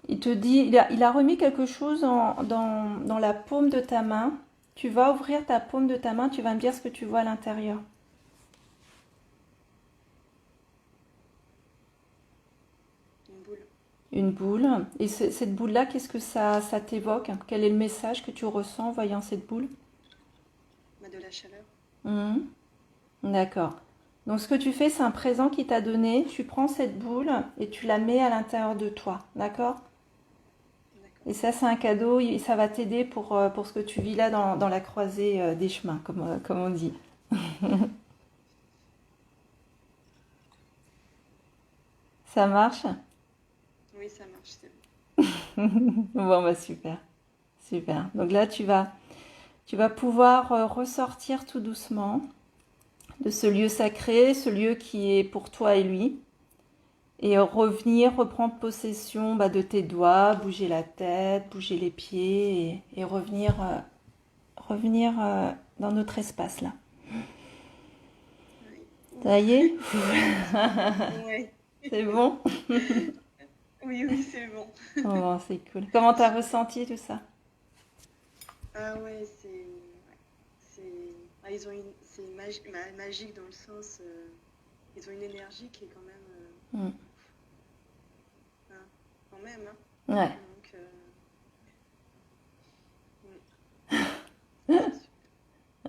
Il te dit, il a remis quelque chose dans la paume de ta main. Tu vas ouvrir ta paume de ta main, tu vas me dire ce que tu vois à l'intérieur. une boule. Une boule. Et cette boule-là, qu'est-ce que ça t'évoque? Quel est le message que tu ressens en voyant cette boule? Bah, de la chaleur. Mhm. D'accord. Donc ce que tu fais, c'est un présent qu'il t'a donné. Tu prends cette boule et tu la mets à l'intérieur de toi. D'accord? D'accord. Et ça, c'est un cadeau. Ça va t'aider pour ce que tu vis là dans la croisée des chemins, comme on dit. Ça marche? Oui, ça marche, c'est bon. Bon, bah super. Super. Donc là, tu vas pouvoir ressortir tout doucement de ce lieu sacré, ce lieu qui est pour toi et lui, et reprendre possession de tes doigts, bouger la tête, bouger les pieds, et revenir dans notre espace là. Oui. Ça y Ouf. est? Ouais. C'est bon? Oui, oui, c'est bon. Oh, bon, c'est cool. Comment t'as ressenti tout ça? Ah ouais, ah, ils ont magique dans le sens, ils ont une énergie qui est quand même, Mm. hein, quand même, hein. Ouais. Donc,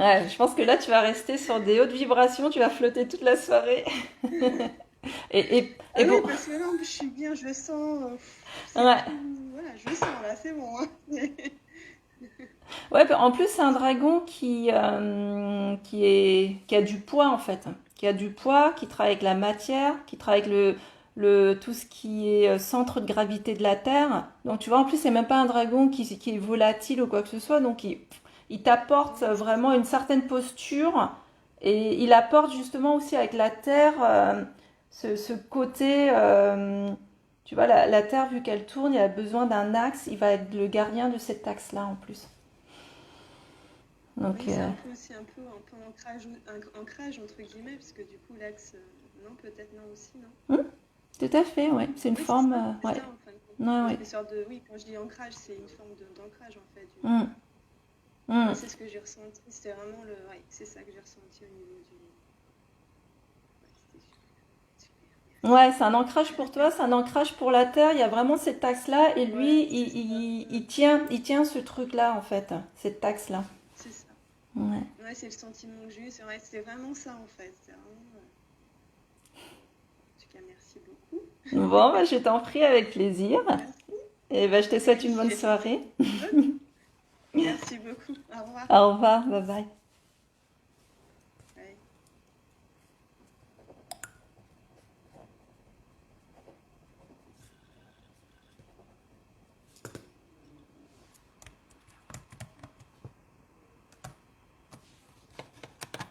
Ouais, je pense que là, tu vas rester sur des hautes vibrations, tu vas flotter toute la soirée. Ah Et oui, bon, parce que là, en plus, je suis bien, je le sens. C'est ouais. tout. Voilà, je le sens là, c'est bon, hein. Ouais, en plus, c'est un dragon qui a du poids, en fait. Qui a du poids, qui travaille avec la matière, qui travaille avec tout ce qui est centre de gravité de la Terre. Donc, tu vois, en plus, c'est même pas un dragon qui est volatile ou quoi que ce soit. Donc, il t'apporte Ouais, c'est vraiment une certaine posture. Et il apporte justement aussi avec la Terre ce côté. Tu vois, la Terre, vu qu'elle tourne, il a besoin d'un axe. Il va être le gardien de cet axe-là, en plus. Donc, oui, c'est un peu aussi un peu ancrage entre guillemets, parce que du coup, l'axe, non, peut-être non aussi, non? tout à fait, ouais. C'est une Oui, forme, c'est ouais. ça en fin de compte. Ouais, Oui, ouais. une sorte de, oui, quand je dis ancrage, c'est une forme d'ancrage en fait. Mm, Moi, mm. c'est ce que j'ai ressenti, c'était vraiment le, ouais, c'est ça que j'ai ressenti au niveau du. Ouais, c'était super, merci. Ouais, c'est un ancrage pour toi, c'est un ancrage pour la Terre. Il y a vraiment cet axe-là, et lui, Ouais, c'est ça. il tient ce truc-là, en fait, cet axe-là. C'est ça. Ouais. Ouais, c'est le sentiment que j'ai eu, c'est vrai, c'était vraiment ça en fait. C'est vraiment, en tout cas, merci beaucoup. Bon, bah, je t'en prie avec plaisir. Merci. Et bah, je te souhaite une bonne J'ai senti. soirée. Ok. Merci beaucoup. Au revoir. Au revoir, bye bye. Ouais.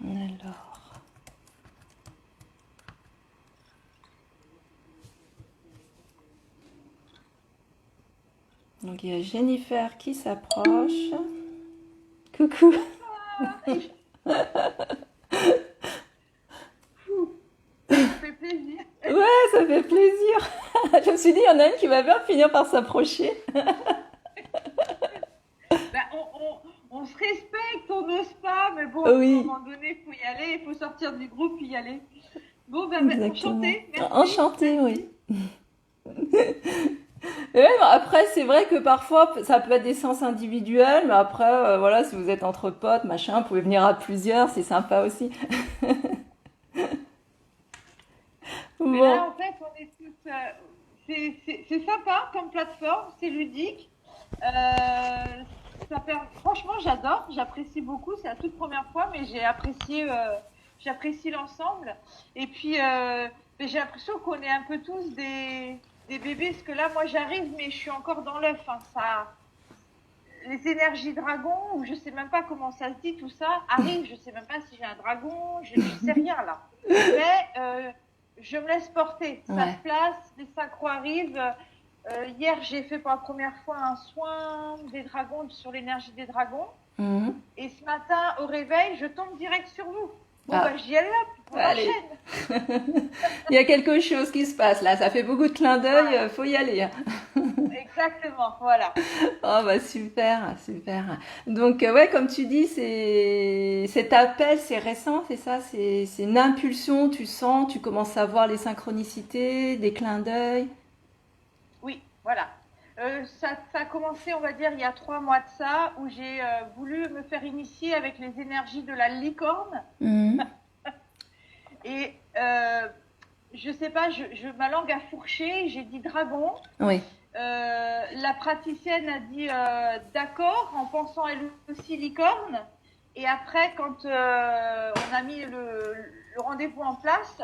Alors, donc il y a Jennifer qui s'approche. Coucou. Ça fait plaisir. Ouais, ça fait plaisir. Je me suis dit, il y en a une qui va bien finir par s'approcher. Ben, on se respecte, on n'ose pas, mais bon, à un Oui, moment donné, il faut y aller, il faut sortir du groupe et y aller. Bon, exactement. enchantée, merci. Enchantée, oui. Merci. Et ouais, non, après, c'est vrai que parfois, ça peut être des séances individuelles, mais après, voilà, si vous êtes entre potes, machin, vous pouvez venir à plusieurs, c'est sympa aussi. Mais Bon, là, en fait, on est tous. C'est sympa comme plateforme, c'est ludique. Franchement, j'adore, j'apprécie beaucoup. C'est la toute première fois, mais j'apprécie l'ensemble. Et puis, mais j'ai l'impression qu'on est un peu tous des bébés, parce que là, moi, j'arrive, mais je suis encore dans l'œuf. Hein, les énergies dragon, ou je sais même pas comment ça se dit, tout ça, arrive. Je sais même pas si j'ai un dragon, je sais rien là. Mais je me laisse porter. Ça ouais. se place, les synchros arrivent. Hier, j'ai fait pour la première fois un soin des dragons sur l'énergie des dragons. Mhm. Et ce matin, au réveil, je tombe direct sur vous. Bon, Ah, bah, j'y allais là, on allez. enchaîne. Il y a quelque chose qui se passe là, ça fait beaucoup de clins d'œil, Voilà, faut y aller. exactement, voilà. Oh bah super, super. Donc ouais, comme tu dis, cet appel, c'est récent, c'est ça, c'est une impulsion, tu sens, tu commences à voir les synchronicités, des clins d'œil. Oui, voilà. Ça a commencé, on va dire, il y a 3 mois de ça, où j'ai voulu me faire initier avec les énergies de la licorne. Mhm. Et je sais pas, ma langue a fourché, j'ai dit dragon. Oui. La praticienne a dit d'accord, en pensant elle aussi licorne. Et après, quand on a mis le rendez-vous en place,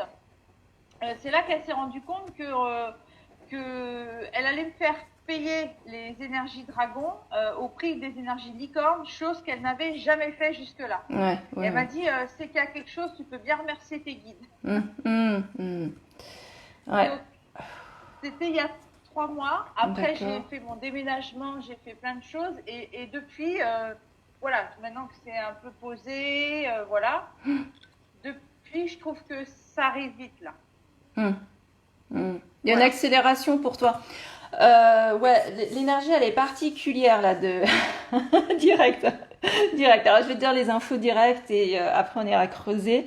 c'est là qu'elle s'est rendue compte que elle allait me faire payer les énergies dragon au prix des énergies licorne, chose qu'elle n'avait jamais fait jusque-là. Ouais, Et ouais, elle m'a ouais. dit c'est qu'il y a quelque chose, tu peux bien remercier tes guides. Ouais, Donc, c'était il y a 3 mois. Après, j'ai d'accord. fait mon déménagement, j'ai fait plein de choses. Et depuis, voilà, maintenant que c'est un peu posé, voilà. Depuis, je trouve que ça arrive vite là. Hum, Il y a une Voilà. accélération pour toi. Ouais, l'énergie, elle est particulière là de direct, direct. Alors je vais te dire les infos directes et après on ira creuser.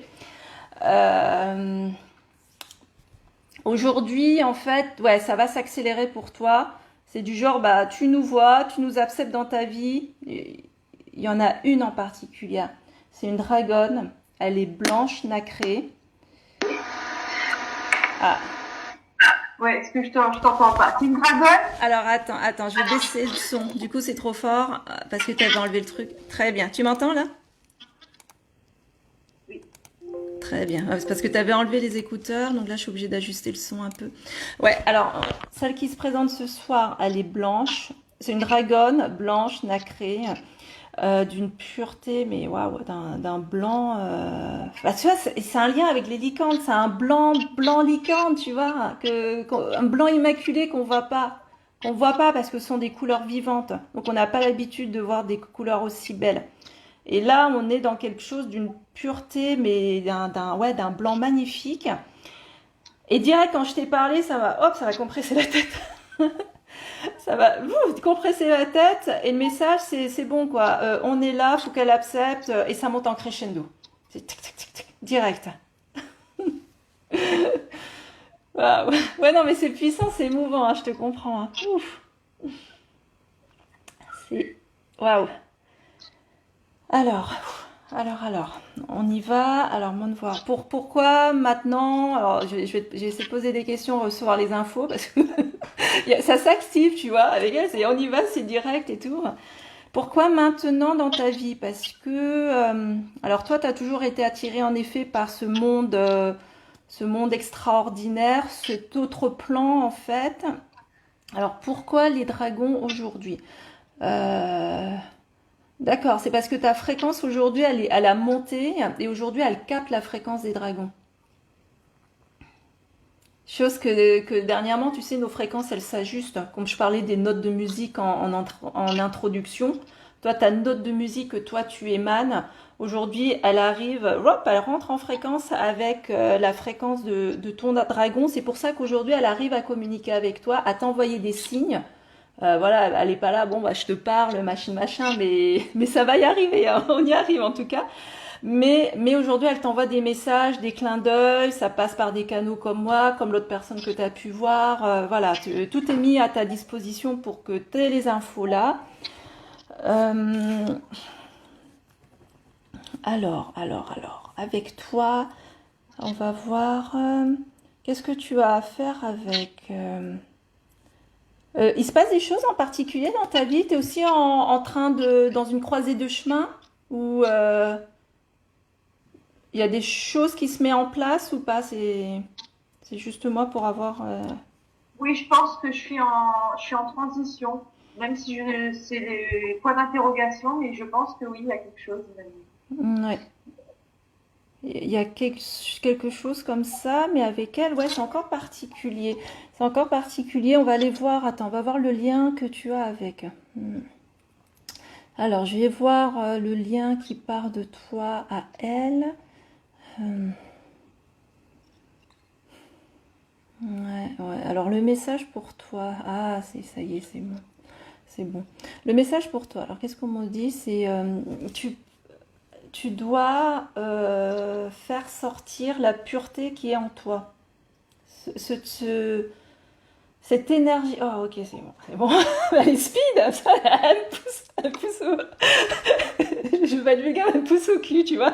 Euh, Aujourd'hui, en fait, ouais, ça va s'accélérer pour toi. C'est du genre, bah, tu nous vois, tu nous acceptes dans ta vie. Il y en a une en particulier. C'est une dragonne. Elle est blanche, nacrée. Ah. Ouais, est-ce que je t'entends pas? C'est une dragonne? Alors attends, je vais baisser le son. Du coup, c'est trop fort parce que tu avais enlevé le truc. Très bien. Tu m'entends là? Oui. Très bien. C'est parce que tu avais enlevé les écouteurs, donc là, je suis obligée d'ajuster le son un peu. Ouais, alors, celle qui se présente ce soir, elle est blanche. C'est une dragonne blanche, nacrée, d'une pureté, mais waouh, d'un blanc. Bah, tu vois, c'est un lien avec les licornes. C'est un blanc licorne, tu vois, un blanc immaculé qu'on voit pas. Qu'on voit pas parce que ce sont des couleurs vivantes. Donc, on n'a pas l'habitude de voir des couleurs aussi belles. Et là, on est dans quelque chose d'une pureté, mais ouais, d'un blanc magnifique. Et direct, quand je t'ai parlé, ça va compresser la tête. Ça va compresser la tête. Et le message, c'est bon, quoi. On est là, faut qu'elle accepte. Et ça monte en crescendo. C'est tic, tic, tic, tic, direct. Waouh. Ouais, non, mais c'est puissant, c'est émouvant, hein, je te comprends. Hein. Ouf. C'est... Waouh. Alors, on y va. Alors, mon devoir. Pourquoi maintenant? Alors, je vais essayer de poser des questions, recevoir les infos, parce que ça s'active, tu vois, avec elle, on y va, c'est direct et tout. Pourquoi maintenant dans ta vie? Parce que, alors toi, tu as toujours été attiré en effet par ce monde extraordinaire, cet autre plan en fait. Alors, pourquoi les dragons aujourd'hui? Euh, D'accord, c'est parce que ta fréquence aujourd'hui, elle a monté et aujourd'hui, elle capte la fréquence des dragons. Chose que dernièrement, tu sais, nos fréquences, elles s'ajustent. Comme je parlais des notes de musique en introduction, toi, ta note de musique que toi, tu émanes, aujourd'hui, elle arrive, hop, elle rentre en fréquence avec la fréquence de ton dragon. C'est pour ça qu'aujourd'hui, elle arrive à communiquer avec toi, à t'envoyer des signes. Voilà, elle est pas là, bon, bah, je te parle, machin, mais ça va y arriver, hein, on y arrive en tout cas. Mais aujourd'hui, elle t'envoie des messages, des clins d'œil, ça passe par des canaux comme moi, comme l'autre personne que tu as pu voir. Voilà, tout est mis à ta disposition pour que tu aies les infos là. Euh, alors, avec toi, on va voir qu'est-ce que tu as à faire avec... il se passe des choses en particulier dans ta vie? Tu es aussi en train dans une croisée de chemin où il y a des choses qui se mettent en place ou pas? C'est juste moi pour avoir... Oui, je pense que je suis en transition, même si c'est des points d'interrogation, mais je pense que oui, il y a quelque chose. Ouais. Il y a quelque chose comme ça, mais avec elle, ouais, c'est encore particulier. C'est encore particulier. On va aller voir. Attends, on va voir le lien que tu as avec. Alors, je vais voir le lien qui part de toi à elle. Ouais. Alors, le message pour toi. Ah, ça y est, c'est bon. C'est bon. Le message pour toi. Alors, qu'est-ce qu'on me dit? C'est tu dois faire sortir la pureté qui est en toi. Cette énergie. Oh, ok, c'est bon. Elle est speed, elle pousse au... Je vais pas être vulgaire, elle pousse au cul, tu vois.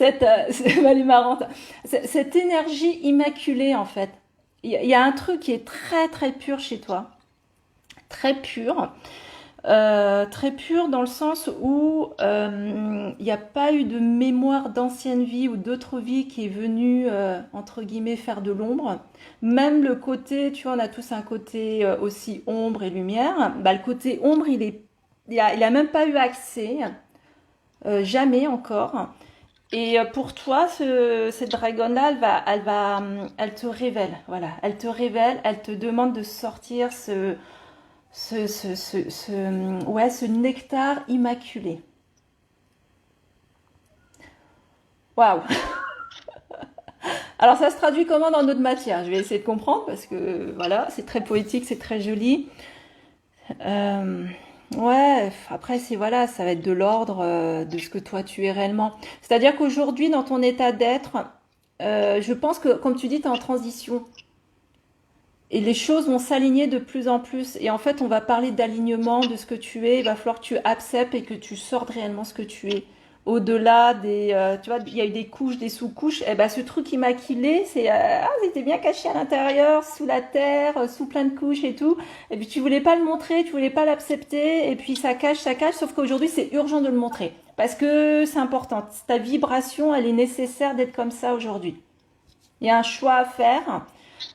Elle est marrante. Cette énergie immaculée, en fait. Il y a un truc qui est très, très pur chez toi. Très pur. Très pur dans le sens où il n'y a pas eu de mémoire d'ancienne vie ou d'autre vie qui est venue, entre guillemets, faire de l'ombre. Même le côté, tu vois, on a tous un côté aussi ombre et lumière. Bah, le côté ombre, il a même pas eu accès, jamais encore. Et pour toi, cette dragonne-là, elle te révèle, voilà. Elle te révèle, elle te demande de sortir ce nectar immaculé. Waouh! Alors ça se traduit comment dans notre matière? Je vais essayer de comprendre parce que voilà, c'est très poétique, c'est très joli. Ouais, après c'est voilà, ça va être de l'ordre de ce que toi tu es réellement. C'est-à-dire qu'aujourd'hui, dans ton état d'être, je pense que, comme tu dis, tu es en transition. Et les choses vont s'aligner de plus en plus. Et en fait, on va parler d'alignement, de ce que tu es. Il va falloir que tu acceptes et que tu sortes réellement ce que tu es. Au-delà des... tu vois, il y a eu des couches, des sous-couches. Et ben, ce truc immaculé, c'est... c'était bien caché à l'intérieur, sous la terre, sous plein de couches et tout. Et puis, tu voulais pas le montrer, tu voulais pas l'accepter. Et puis, ça cache, ça cache. Sauf qu'aujourd'hui, c'est urgent de le montrer. Parce que c'est important. Ta vibration, elle est nécessaire d'être comme ça aujourd'hui. Il y a un choix à faire.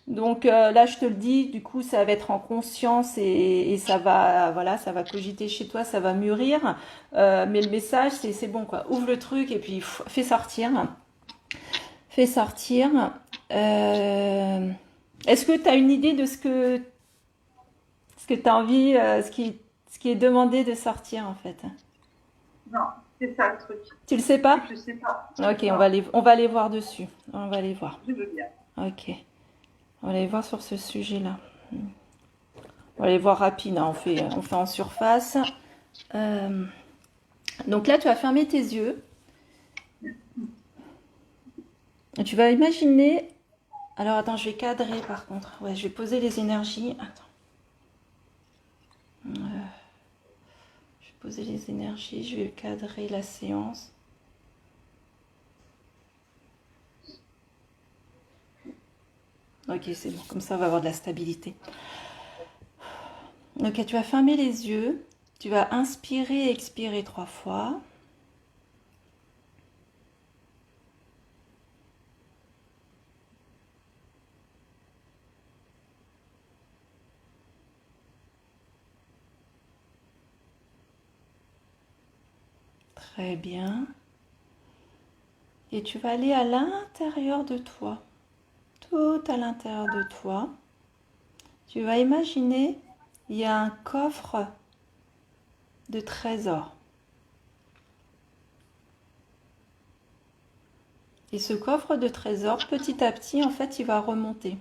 Donc là, je te le dis, du coup, ça va être en conscience et ça va, voilà, ça va cogiter chez toi, ça va mûrir. Mais le message, c'est bon, quoi. Ouvre le truc et puis fais sortir. Fais sortir. Est-ce que tu as une idée de ce que tu as envie, ce qui est demandé de sortir, en fait? Non, c'est ça le truc. Tu le sais pas? Je sais pas. Ok, on va aller voir dessus. On va aller voir. Je veux bien. Ok. On va aller voir sur ce sujet-là. On va aller voir rapide, hein. On fait en surface. Donc là, tu vas fermer tes yeux. Et tu vas imaginer... Alors attends, je vais cadrer par contre. Ouais, je vais poser les énergies. Attends. Je vais poser les énergies, je vais cadrer la séance. Ok, c'est bon, comme ça on va avoir de la stabilité. Ok, tu vas fermer les yeux, tu vas inspirer et expirer 3 fois. Très bien. Et tu vas aller à l'intérieur de toi, tout à l'intérieur de toi. Tu vas imaginer, il y a un coffre de trésors. Et ce coffre de trésors, petit à petit, en fait, il va remonter.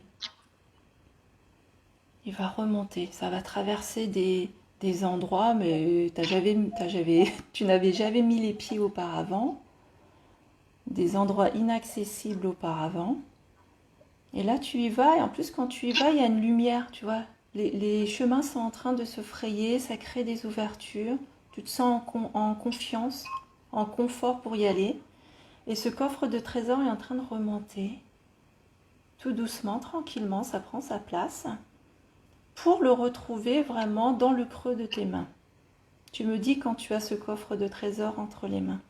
Il va remonter. Ça va traverser des endroits, mais tu n'avais jamais mis les pieds auparavant. Des endroits inaccessibles auparavant. Et là, tu y vas. Et en plus, quand tu y vas, il y a une lumière, tu vois. Les chemins sont en train de se frayer. Ça crée des ouvertures. Tu te sens en confiance, en confort pour y aller. Et ce coffre de trésors est en train de remonter. Tout doucement, tranquillement, ça prend sa place. Pour le retrouver vraiment dans le creux de tes mains. Tu me dis quand tu as ce coffre de trésors entre les mains.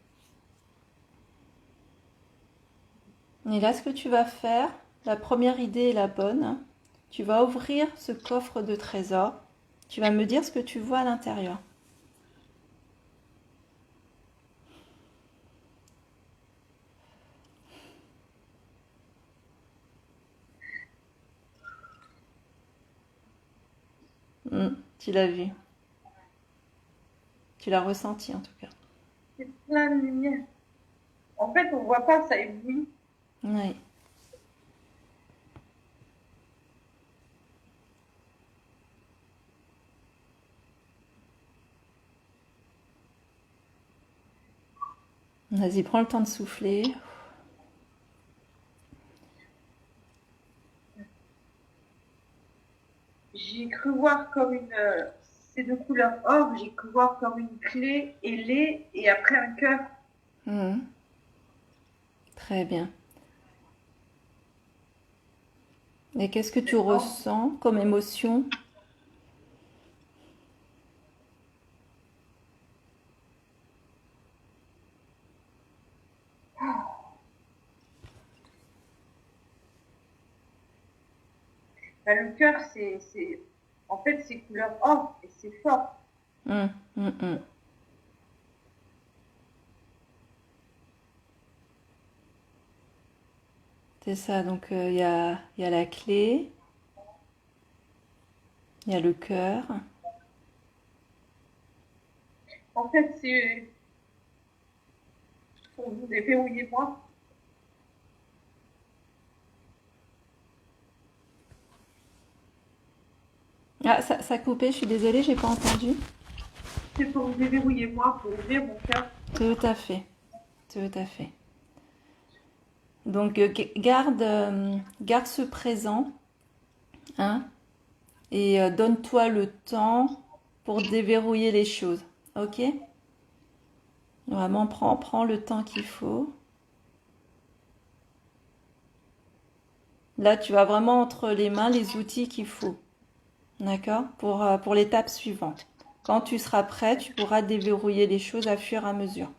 Et là, ce que tu vas faire, la première idée est la bonne. Tu vas ouvrir ce coffre de trésors. Tu vas me dire ce que tu vois à l'intérieur. Tu l'as vu. Tu l'as ressenti en tout cas. C'est plein de lumière. En fait, on voit pas, ça éblouit. Oui. Vas-y, prends le temps de souffler. J'ai cru voir comme une... c'est de couleur or, j'ai cru voir comme une clé ailée et après un cœur. Très bien. Et qu'est-ce que tu ressens comme émotion? Bah, le cœur, en fait, c'est couleur or et c'est fort. C'est ça, donc il y a la clé, il y a le cœur. En fait, c'est... Vous déverrouillez-moi. Ah, ça a coupé, je suis désolée, j'ai pas entendu. C'est pour vous déverrouiller moi, pour ouvrir mon cœur. Tout à fait, tout à fait. Donc garde ce présent hein, et donne-toi le temps pour déverrouiller les choses. Ok? Vraiment, prends le temps qu'il faut. Là, tu as vraiment entre les mains les outils qu'il faut. D'accord? Pour l'étape suivante. Quand tu seras prêt, tu pourras déverrouiller les choses à fur et à mesure.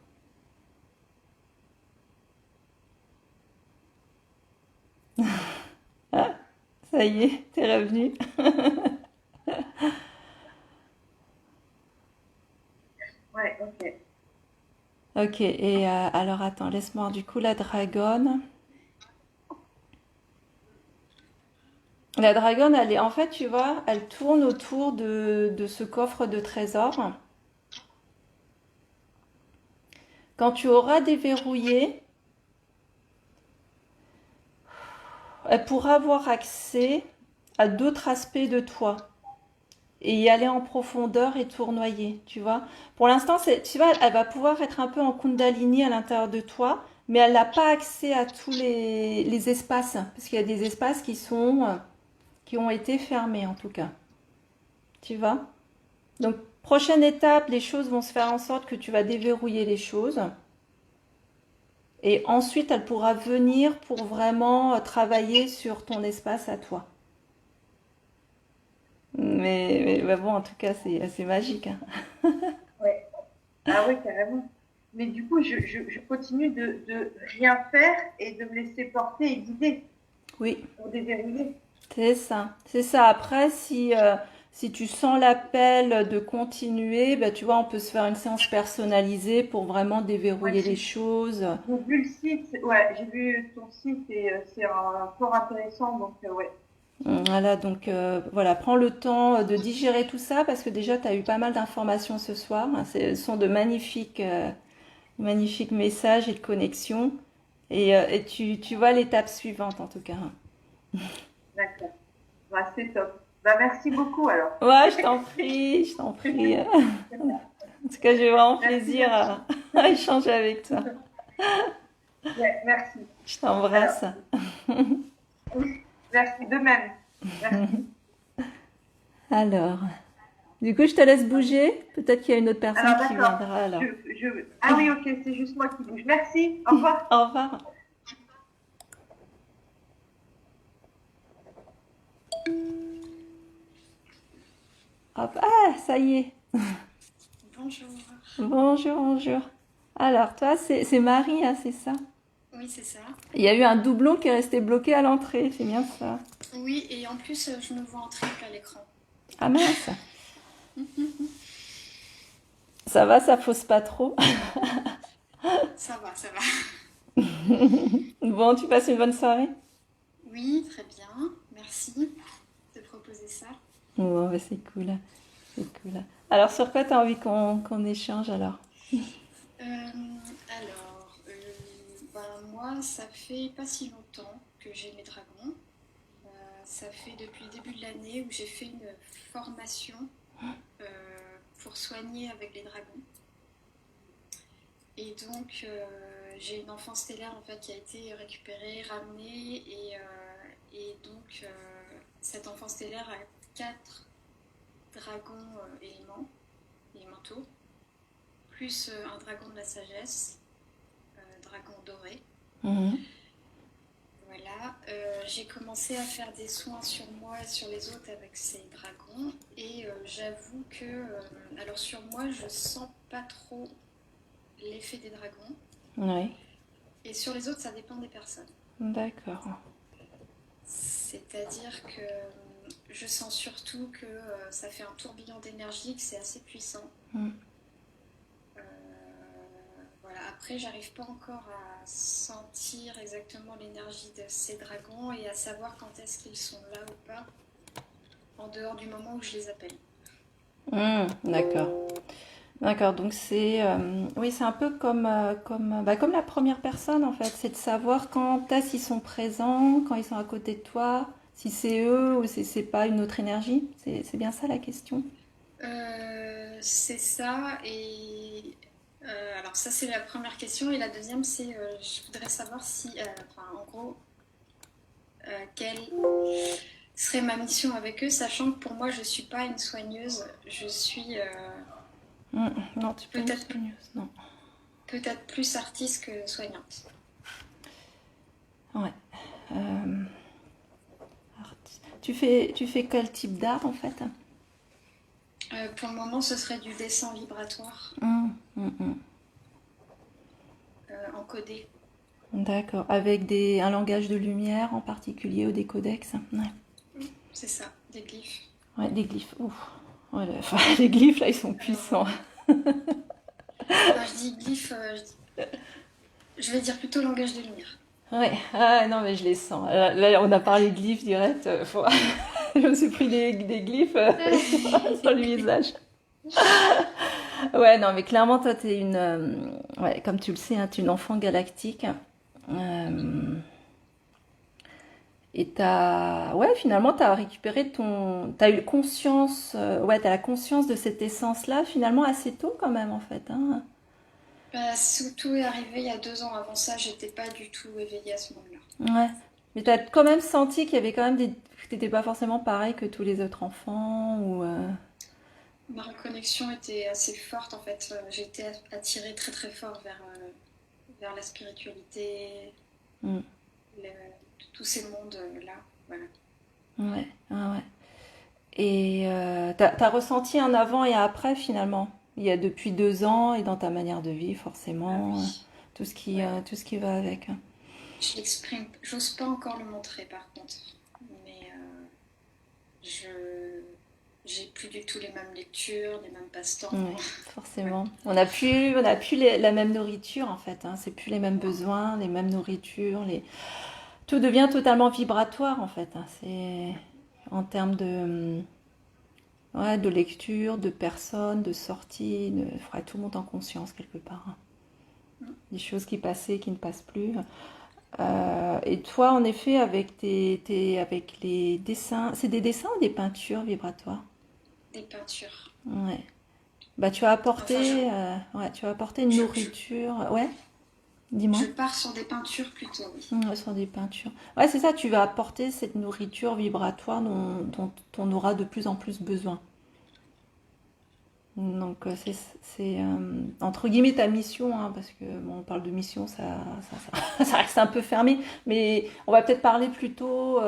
Ah, ça y est, t'es revenu. Ouais, ok. Ok, et alors attends, laisse-moi du coup la dragonne. La dragonne, elle est en fait, tu vois, elle tourne autour de ce coffre de trésor. Quand tu auras déverrouillé, elle pourra avoir accès à d'autres aspects de toi et y aller en profondeur et tournoyer, tu vois. Pour l'instant, tu vois, elle va pouvoir être un peu en Kundalini à l'intérieur de toi, mais elle n'a pas accès à tous les espaces, parce qu'il y a des espaces qui ont été fermés en tout cas, tu vois. Donc, prochaine étape, les choses vont se faire en sorte que tu vas déverrouiller les choses. Et ensuite, elle pourra venir pour vraiment travailler sur ton espace à toi. Mais bon, en tout cas, c'est magique, hein. Ouais. Ah oui, carrément. Mais du coup, je continue de rien faire et de me laisser porter et guider Oui, pour déverrouiller. c'est ça. C'est ça. Après, si tu sens l'appel de continuer, bah, tu vois, on peut se faire une séance personnalisée pour vraiment Ouais, déverrouiller les choses. j'ai vu le site, ouais, j'ai vu ton site et c'est un fort intéressant, donc ouais. Voilà, donc voilà, prends le temps de digérer tout ça parce que déjà, tu as eu pas mal d'informations ce soir. Ce sont de magnifiques messages et de connexions. Et tu vois l'étape suivante en tout cas. D'accord. Bah, c'est top. Bah, merci beaucoup alors. Ouais, je t'en prie, je t'en prie. En tout cas, j'ai vraiment Merci, plaisir merci. à échanger avec toi. Ouais, merci. Je Alors, t'embrasse. oui, merci de même. Merci. Alors, du coup, je te laisse bouger. Peut-être qu'il y a une autre personne Alors, qui d'accord. viendra alors. Ah oui, ok, c'est juste moi qui bouge. Merci. Au revoir. Au revoir. Hop. Ah, ça y est. Bonjour. Bonjour, bonjour. Alors, toi, c'est Marie, hein, c'est ça? Oui, c'est ça. Il y a eu un doublon qui est resté bloqué à l'entrée, c'est bien ça. Oui, et en plus, je me vois en triple à l'écran. Ah mince. Ça va, ça fausse pas trop. Ça va, ça va. Bon, tu passes une bonne soirée? Oui, très bien. Merci de proposer ça. Bon, bah, c'est cool. C'est cool. Alors, sur quoi tu as envie qu'on échange alors? Moi, ça fait pas si longtemps que j'ai mes dragons. Ça fait depuis le début de l'année où j'ai fait une formation euh, pour soigner avec les dragons. Et donc, j'ai une enfant stellaire en fait qui a été récupérée, ramenée, et donc cette enfant stellaire a 4 dragons élémentaux, plus un dragon de la sagesse, dragon doré. Mhm. Voilà, j'ai commencé à faire des soins sur moi et sur les autres avec ces dragons, et j'avoue que, alors sur moi, je sens pas trop l'effet des dragons, Oui, et sur les autres, ça dépend des personnes. d'accord. C'est-à-dire que je sens surtout que ça fait un tourbillon d'énergie, que c'est assez puissant. Mm. Voilà. Après, j'arrive pas encore à sentir exactement l'énergie de ces dragons et à savoir quand est-ce qu'ils sont là ou pas, en dehors du moment où je les appelle. D'accord. D'accord, donc oui, c'est un peu comme la première personne en fait, c'est de savoir quand est-ce qu'ils sont présents, quand ils sont à côté de toi, si c'est eux ou si c'est pas une autre énergie. C'est bien ça la question. C'est ça, et alors ça c'est la première question, et la deuxième c'est je voudrais savoir si, en gros, quelle serait ma mission avec eux, sachant que pour moi, je suis pas une soigneuse, je suis Non, tu peux peut-être non. peut-être plus artiste que soignante. Ouais. Euh, tu fais quel type d'art en fait? Pour le moment, ce serait du dessin vibratoire Hum. encodé. D'accord. Avec un langage de lumière en particulier ou des codex? Ouais. C'est ça, des glyphes. Ouais, des glyphes. Ouf. Ouais, les glyphes là, ils sont puissants. Quand je dis glyphes, je vais dire plutôt langage de lumière. Ouais. Ah non, mais je les sens. Là, on a parlé de glyphes direct. Je me suis pris des glyphes sur le visage. Ouais, non, mais clairement, toi, t'es ouais, comme tu le sais, hein, t'es une enfant galactique. Et ouais, finalement, t'as récupéré t'as eu conscience, ouais, t'as la conscience de cette essence-là, finalement, assez tôt quand même, en fait, hein. Tout est arrivé il y a 2 ans. Avant ça, j'étais pas du tout éveillée à ce moment-là. Ouais. Mais t'as quand même senti qu'il y avait quand même que t'étais pas forcément pareil que tous les autres enfants, ou... Ma reconnexion était assez forte en fait. J'étais attirée très très fort vers la spiritualité, Mm. tous ces mondes-là. Voilà. Ouais, ah ouais. Et t'as ressenti un avant et un après finalement. Il y a depuis 2 ans et dans ta manière de vivre forcément, Ah oui. tout ce qui, Ouais. tout ce qui va avec. Je l'exprime. J'ose pas encore le montrer par contre. Mais j'ai plus du tout les mêmes lectures, les mêmes passe-temps. Ouais, forcément. On a plus la même nourriture en fait, hein. C'est plus les mêmes besoins, les mêmes nourritures. Tout devient totalement vibratoire en fait, hein. C'est en termes ouais, de lecture, de personnes, de sorties, faudrait tout le monde en conscience quelque part, hein. Des choses qui passaient, qui ne passent plus. Et toi, en effet, avec avec les dessins, c'est des dessins ou des peintures vibratoires? Des peintures. Ouais. Bah, tu as apporté, Enfin, ouais, tu as apporté une nourriture. Ouais, dis-moi. je pars sur des peintures plutôt, oui. Ouais, sur des peintures. Ouais, c'est ça, tu vas apporter cette nourriture vibratoire dont on aura de plus en plus besoin. Donc, c'est entre guillemets ta mission, hein, parce que bon, on parle de mission, ça reste un peu fermé, mais on va peut-être parler plutôt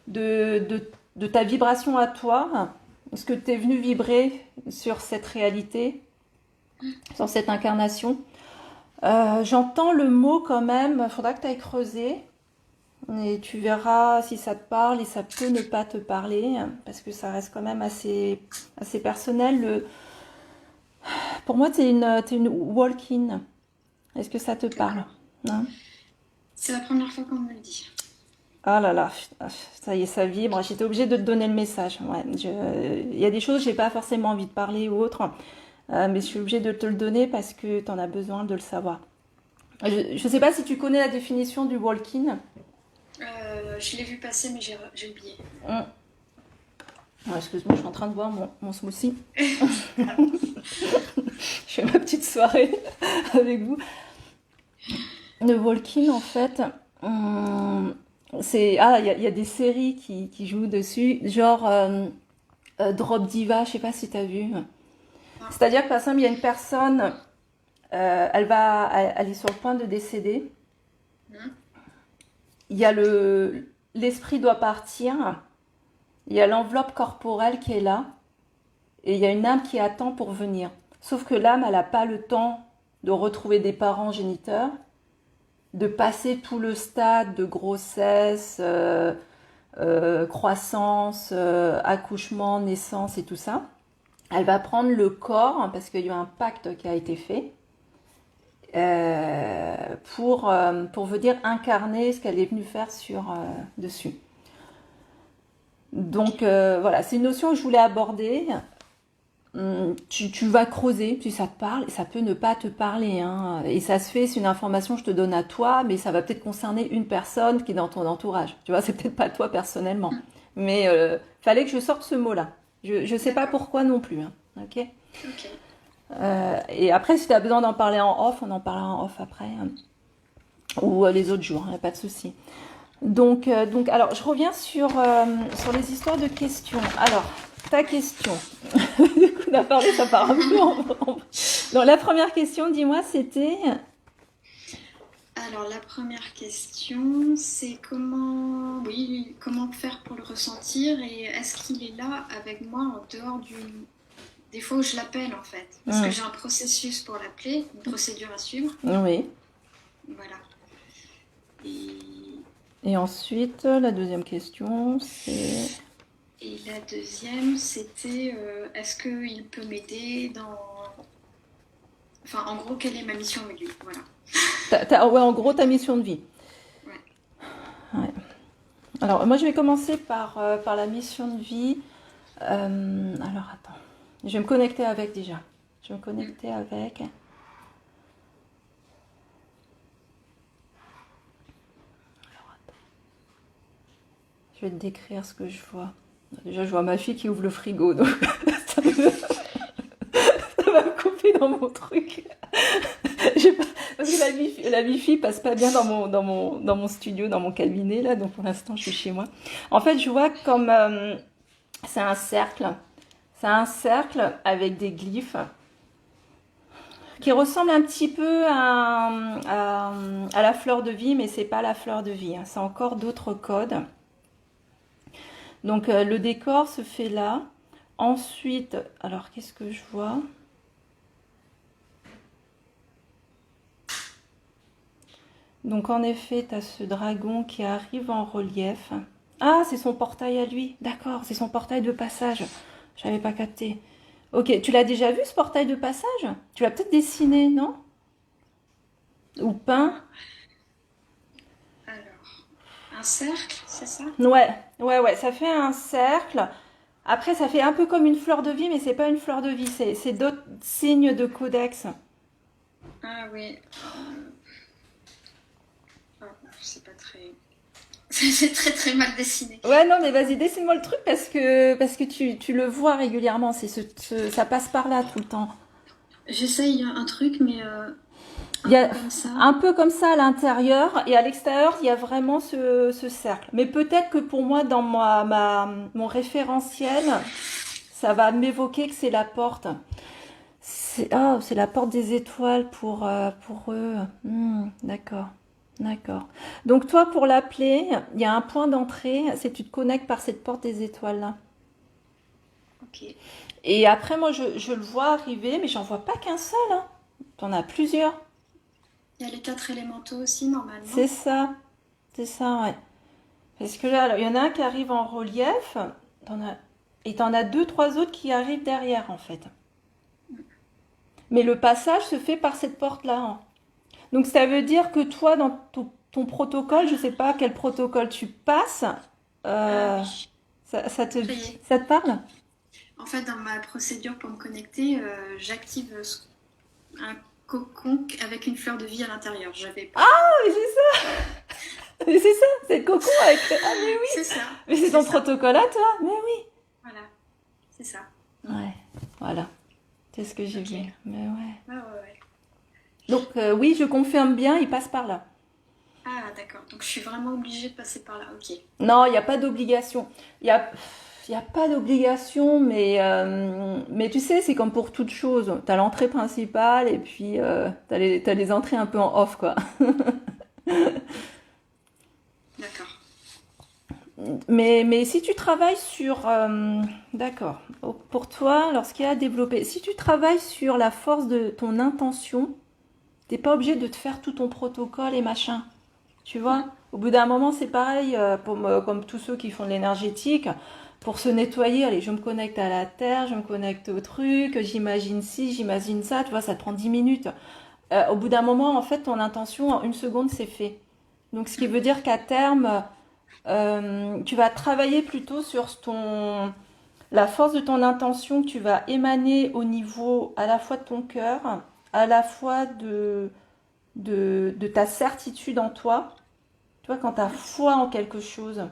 de ta vibration à toi, ce que tu es venu vibrer sur cette réalité, sur cette incarnation. J'entends le mot quand même, il faudra que tu ailles creuser, et tu verras si ça te parle et ça peut ne pas te parler, parce que ça reste quand même assez personnel. Pour moi, t'es une walk-in. Est-ce que ça te parle? Non? C'est la première fois qu'on me le dit. Ah là là, ça y est, ça vibre. J'étais obligée de te donner le message. Ouais, il y a des choses, j'ai pas forcément envie de parler ou autre, mais je suis obligée de te le donner parce que tu en as besoin de le savoir. Je sais pas si tu connais la définition du walk-in. Je l'ai vu passer, mais j'ai oublié. Ouais, excuse-moi, je suis en train de boire mon smoothie. Je fais ma petite soirée avec vous. Le walk-in, en fait, il y a des séries qui jouent dessus, genre Drop Diva, je sais pas si tu as vu. C'est-à-dire que par exemple, il y a une personne, elle est sur le point de décéder. Il y a l'esprit doit partir. Il y a l'enveloppe corporelle qui est là. Et il y a une âme qui attend pour venir. Sauf que l'âme, elle n'a pas le temps de retrouver des parents géniteurs, de passer tout le stade de grossesse, croissance, accouchement, naissance et tout ça. Elle va prendre le corps, hein, parce qu'il y a eu un pacte qui a été fait, pour venir incarner ce qu'elle est venue faire dessus. Donc voilà, c'est une notion que je voulais aborder. Tu vas creuser si ça te parle, et ça peut ne pas te parler, hein. Et ça se fait, c'est une information que je te donne à toi, mais ça va peut-être concerner une personne qui est dans ton entourage. Tu vois, c'est peut-être pas toi personnellement. Mais fallait que je sorte ce mot-là. Je sais pas pourquoi non plus, hein. Ok. Ok. Et après, si tu as besoin d'en parler en off, on en parlera en off après, hein. Ou les autres jours, hein, pas de souci. Alors, je reviens sur les histoires de questions. Alors, ta question. Du coup, on a parlé, ça part un peu Donc, la première question, dis-moi, c'était... Alors, la première question, c'est comment faire pour le ressentir et est-ce qu'il est là avec moi en dehors des fois où je l'appelle en fait? Parce que j'ai un processus pour l'appeler, une procédure à suivre. Oui. Voilà. Et ensuite, la deuxième question, c'est... Et la deuxième, c'était est-ce qu'il peut m'aider dans... Enfin, en gros, quelle est ma mission avec lui? Voilà. Ouais, en gros, ta mission de vie. Ouais. Alors, moi, je vais commencer par la mission de vie. Alors, attends. Je vais me connecter avec déjà. Je vais me connecter avec... Alors, attends. Je vais te décrire ce que je vois. Déjà, je vois ma fille qui ouvre le frigo, donc ça va me couper dans mon truc. Parce que la Wi-Fi passe pas bien dans mon studio, dans mon cabinet, là, donc pour l'instant, je suis chez moi. En fait, je vois comme... c'est un cercle. C'est un cercle avec des glyphes qui ressemblent un petit peu à la fleur de vie, mais c'est pas la fleur de vie, hein. C'est encore d'autres codes. Donc, le décor se fait là. Ensuite, alors, qu'est-ce que je vois ? Donc, en effet, tu as ce dragon qui arrive en relief. Ah, c'est son portail à lui. D'accord, c'est son portail de passage. Je n'avais pas capté. Ok, tu l'as déjà vu, ce portail de passage? Tu l'as peut-être dessiné, non? Ou peint? Alors, un cercle, c'est ça? Ouais, ça fait un cercle. Après, ça fait un peu comme une fleur de vie, mais c'est pas une fleur de vie, c'est d'autres signes de codex. Ah oui. C'est pas très... C'est très très mal dessiné. Ouais, non, mais vas-y, dessine-moi le truc parce que tu le vois régulièrement. Ça passe par là tout le temps. J'essaye un truc, mais Il y a comme ça. un peu comme ça à l'intérieur et à l'extérieur, il y a vraiment ce cercle. Mais peut-être que pour moi, dans mon référentiel, ça va m'évoquer que c'est la porte. C'est la porte des étoiles pour eux. D'accord. D'accord. Donc toi, pour l'appeler, il y a un point d'entrée, c'est tu te connectes par cette porte des étoiles-là. Ok. Et après, moi, je le vois arriver, mais j'en vois pas qu'un seul, hein. T'en as plusieurs. Il y a les 4 élémentaux aussi, normalement. C'est ça, ouais. Parce que là, il y en a un qui arrive en relief, et t'en as 2, 3 autres qui arrivent derrière, en fait. Mais le passage se fait par cette porte-là, hein. Donc ça veut dire que toi, dans ton protocole, je ne sais pas quel protocole tu passes, Oui. ça te parle? En fait, dans ma procédure pour me connecter, j'active un cocon avec une fleur de vie à l'intérieur. J'avais pas... Ah, mais c'est ça! Mais c'est ça, c'est le cocon avec... Ah, mais oui! C'est ça. Mais c'est ton protocole à toi, mais oui! Voilà, c'est ça. Ouais, voilà. C'est ce que j'ai vu. Mais ouais. Ouais. Donc oui, je confirme bien, il passe par là. Ah, d'accord. Donc je suis vraiment obligée de passer par là. Ok. Non, il n'y a pas d'obligation. Il y a pas d'obligation, mais tu sais, c'est comme pour toute chose. Tu as l'entrée principale et puis t'as les entrées un peu en off, quoi. D'accord. Mais si tu travailles sur... d'accord. Pour toi, lorsqu'il y a à développer, si tu travailles sur la force de ton intention, t'es pas obligé de te faire tout ton protocole et machin. Tu vois? Au bout d'un moment, c'est pareil, comme tous ceux qui font de l'énergétique. Pour se nettoyer, allez, je me connecte à la terre, je me connecte au truc, j'imagine ci, j'imagine ça, tu vois, ça te prend 10 minutes. Au bout d'un moment, en fait, ton intention, en 1 seconde, c'est fait. Donc, ce qui veut dire qu'à terme, tu vas travailler plutôt sur la force de ton intention que tu vas émaner au niveau à la fois de ton cœur, à la fois de ta certitude en toi. Tu vois, quand tu as foi en quelque chose,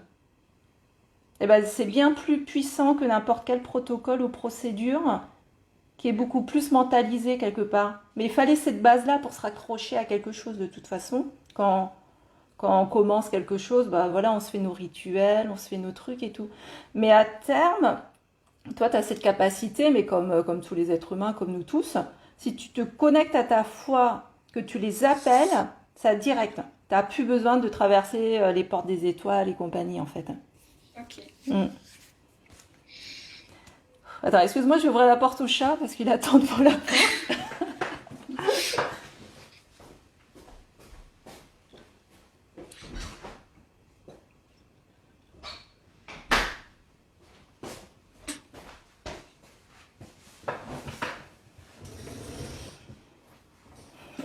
eh ben, c'est bien plus puissant que n'importe quel protocole ou procédure qui est beaucoup plus mentalisé quelque part. Mais il fallait cette base-là pour se raccrocher à quelque chose de toute façon. Quand Quand on commence quelque chose, bah voilà, on se fait nos rituels, on se fait nos trucs et tout. Mais à terme, toi, tu as cette capacité, mais comme tous les êtres humains, comme nous tous, si tu te connectes à ta foi, que tu les appelles, ça direct. Tu n'as plus besoin de traverser les portes des étoiles et compagnie, en fait. Ok. Mm. Attends, excuse-moi, je vais ouvrir la porte au chat parce qu'il attend devant la porte.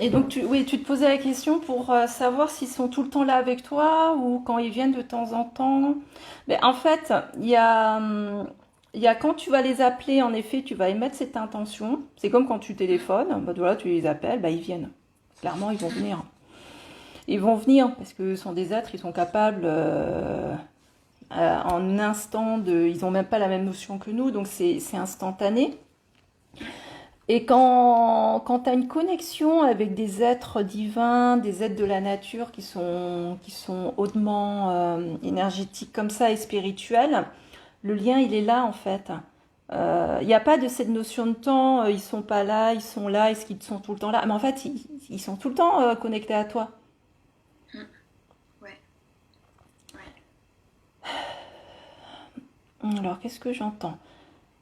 Et donc, oui, tu te posais la question pour savoir s'ils sont tout le temps là avec toi ou quand ils viennent de temps en temps. Mais en fait, il y a quand tu vas les appeler, en effet, tu vas émettre cette intention. C'est comme quand tu téléphones, bah, voilà, tu les appelles, bah, ils viennent. Clairement, ils vont venir. Ils vont venir parce que ce sont des êtres, ils sont capables en un instant de. Ils n'ont même pas la même notion que nous, donc c'est instantané. Et quand tu as une connexion avec des êtres divins, des êtres de la nature qui sont hautement énergétiques comme ça et spirituels, le lien, il est là en fait. Il n'y a pas de cette notion de temps, ils sont pas là, ils sont là, est-ce qu'ils sont tout le temps là? Mais en fait, ils sont tout le temps connectés à toi. Ouais. Alors, qu'est-ce que j'entends?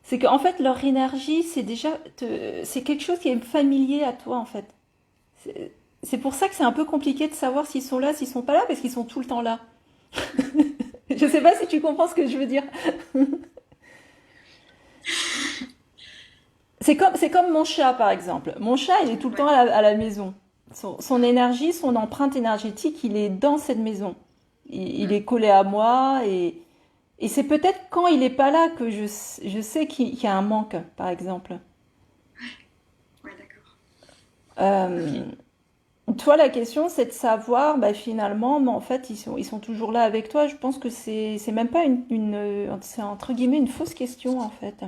C'est qu'en fait, leur énergie, c'est déjà, c'est quelque chose qui est familier à toi, en fait. C'est pour ça que c'est un peu compliqué de savoir s'ils sont là, s'ils sont pas là, parce qu'ils sont tout le temps là. Je sais pas si tu comprends ce que je veux dire. C'est comme mon chat, par exemple. Mon chat, il est tout le temps à la maison. Son énergie, son empreinte énergétique, il est dans cette maison. Il est collé à moi et c'est peut-être quand il n'est pas là que je sais qu'il y a un manque, par exemple. Ouais, d'accord. Toi, la question, c'est de savoir, bah, finalement, mais en fait, ils sont toujours là avec toi. Je pense que c'est même pas c'est entre guillemets une fausse question, en fait.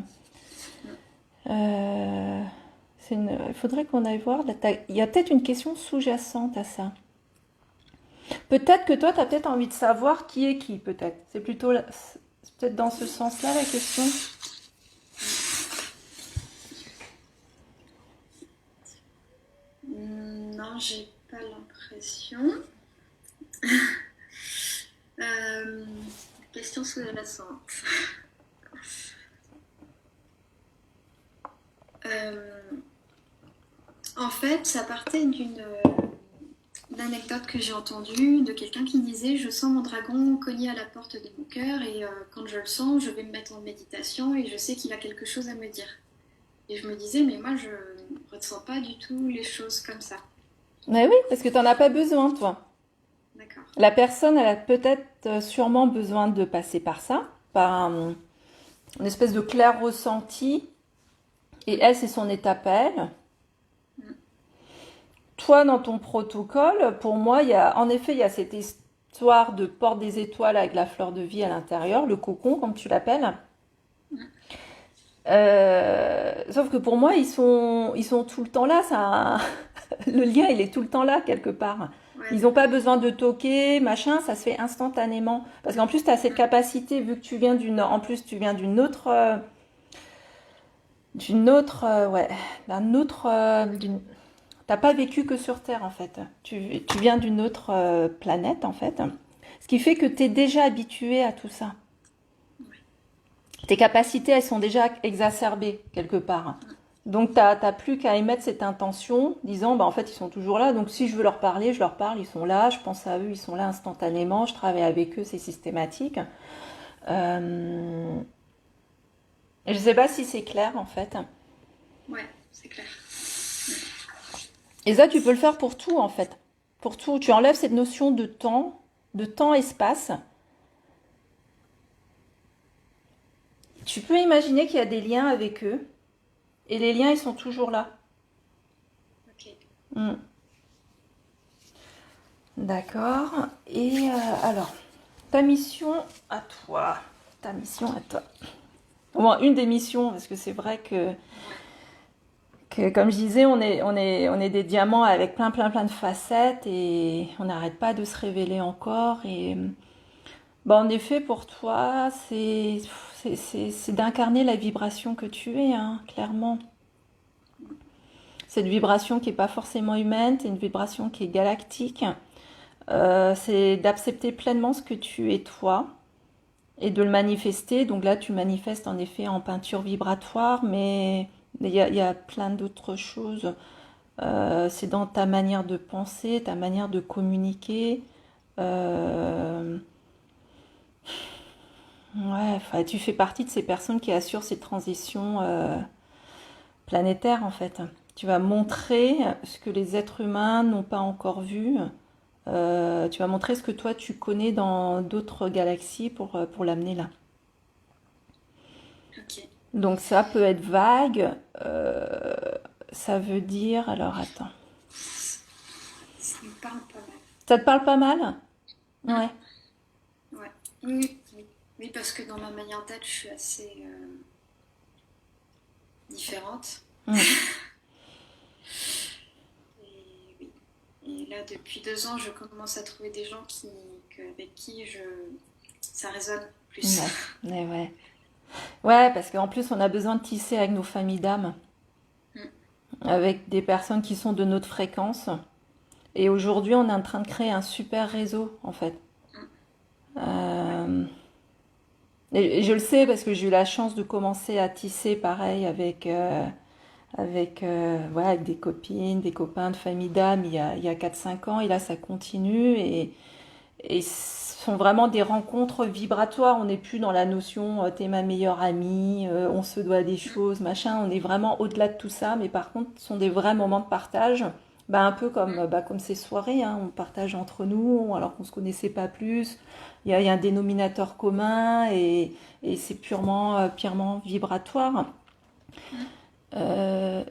Il faudrait qu'on aille voir. Il y a peut-être une question sous-jacente à ça. Peut-être que toi, tu as peut-être envie de savoir qui est qui, peut-être. C'est peut-être dans ce sens-là, la question. Non, j'ai pas l'impression. Question sous-jacente. En fait, ça partait d'une anecdote que j'ai entendue de quelqu'un qui disait: je sens mon dragon cogner à la porte de mon cœur et quand je le sens, je vais me mettre en méditation et je sais qu'il a quelque chose à me dire. Et je me disais, mais moi, je ne ressens pas du tout les choses comme ça. Mais oui, parce que tu n'en as pas besoin, toi. D'accord. La personne, elle a peut-être sûrement besoin de passer par ça, par une espèce de clair ressenti. Et elle, c'est son étape à elle. Toi, dans ton protocole, pour moi, en effet, il y a cette histoire de porte des étoiles avec la fleur de vie à l'intérieur, le cocon, comme tu l'appelles. Sauf que pour moi, ils sont tout le temps là. Le lien, il est tout le temps là, quelque part. Ouais. Ils n'ont pas besoin de toquer, machin, ça se fait instantanément. Parce qu'en plus, tu as cette capacité, vu que tu viens d'une autre... T'as pas vécu que sur Terre, en fait. Tu viens d'une autre planète, en fait. Ce qui fait que tu es déjà habitué à tout ça. Tes capacités, elles sont déjà exacerbées, quelque part. Donc, t'as plus qu'à émettre cette intention, disant, bah, en fait, ils sont toujours là. Donc, si je veux leur parler, je leur parle, ils sont là. Je pense à eux, ils sont là instantanément. Je travaille avec eux, c'est systématique. Je sais pas si c'est clair, en fait. Ouais, c'est clair. Et ça, tu peux le faire pour tout, en fait. Pour tout. Tu enlèves cette notion de temps-espace. Tu peux imaginer qu'il y a des liens avec eux. Et les liens, ils sont toujours là. Ok. D'accord. Et alors, ta mission à toi. Ta mission à toi. Au moins, une des missions, parce que c'est vrai que comme je disais, on est des diamants avec plein, plein, plein de facettes et on n'arrête pas de se révéler encore. Et bah, en effet, pour toi, c'est d'incarner la vibration que tu es, hein, clairement. Cette vibration qui n'est pas forcément humaine, c'est une vibration qui est galactique. C'est d'accepter pleinement ce que tu es toi et de le manifester. Donc là, tu manifestes en effet en peinture vibratoire, mais il y a plein d'autres choses. C'est dans ta manière de penser, ta manière de communiquer. Euh, ouais, enfin, tu fais partie de ces personnes qui assurent ces transitions planétaires en fait. Tu vas montrer ce que les êtres humains n'ont pas encore vu. Tu vas montrer ce que toi tu connais dans d'autres galaxies pour l'amener là. Ok. Donc ça peut être vague. Ça veut dire... Alors attends. Ça me parle pas mal. Ça te parle pas mal? Ouais. Ouais. Oui, oui. Oui, parce que dans ma manière d'être, je suis assez différente. Mm. Et oui. Et là, depuis 2 ans, je commence à trouver des gens avec qui ça résonne plus. Ouais. Ouais. Ouais, parce qu'en plus, on a besoin de tisser avec nos familles d'âmes, Mm. avec des personnes qui sont de notre fréquence. Et aujourd'hui, on est en train de créer un super réseau, en fait. Euh, et je le sais parce que j'ai eu la chance de commencer à tisser pareil ouais, avec des copines, des copains de famille d'âmes il y a 4-5 ans. Et là, ça continue. Et ce sont vraiment des rencontres vibratoires. On n'est plus dans la notion t'es ma meilleure amie, on se doit des choses, machin. On est vraiment au-delà de tout ça. Mais par contre, ce sont des vrais moments de partage. Bah, un peu comme ces soirées, hein. On partage entre nous alors qu'on ne se connaissait pas plus. Il y a un dénominateur commun et c'est purement vibratoire.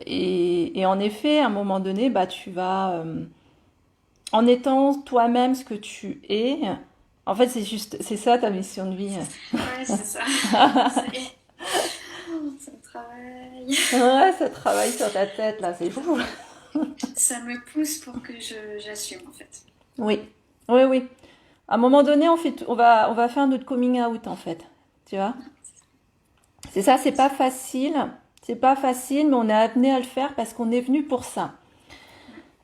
Et en effet, à un moment donné, bah, tu vas, en étant toi-même ce que tu es, en fait, c'est ça ta mission de vie. Ouais, c'est ça. Ça y est. Ça me travaille. Ouais, ça travaille sur ta tête, là, c'est fou. Ça me pousse pour que j'assume, en fait. Oui, oui, oui. À un moment donné, on va faire notre coming out, en fait. Tu vois? C'est ça, c'est pas facile. C'est pas facile, mais on est amené à le faire parce qu'on est venu pour ça.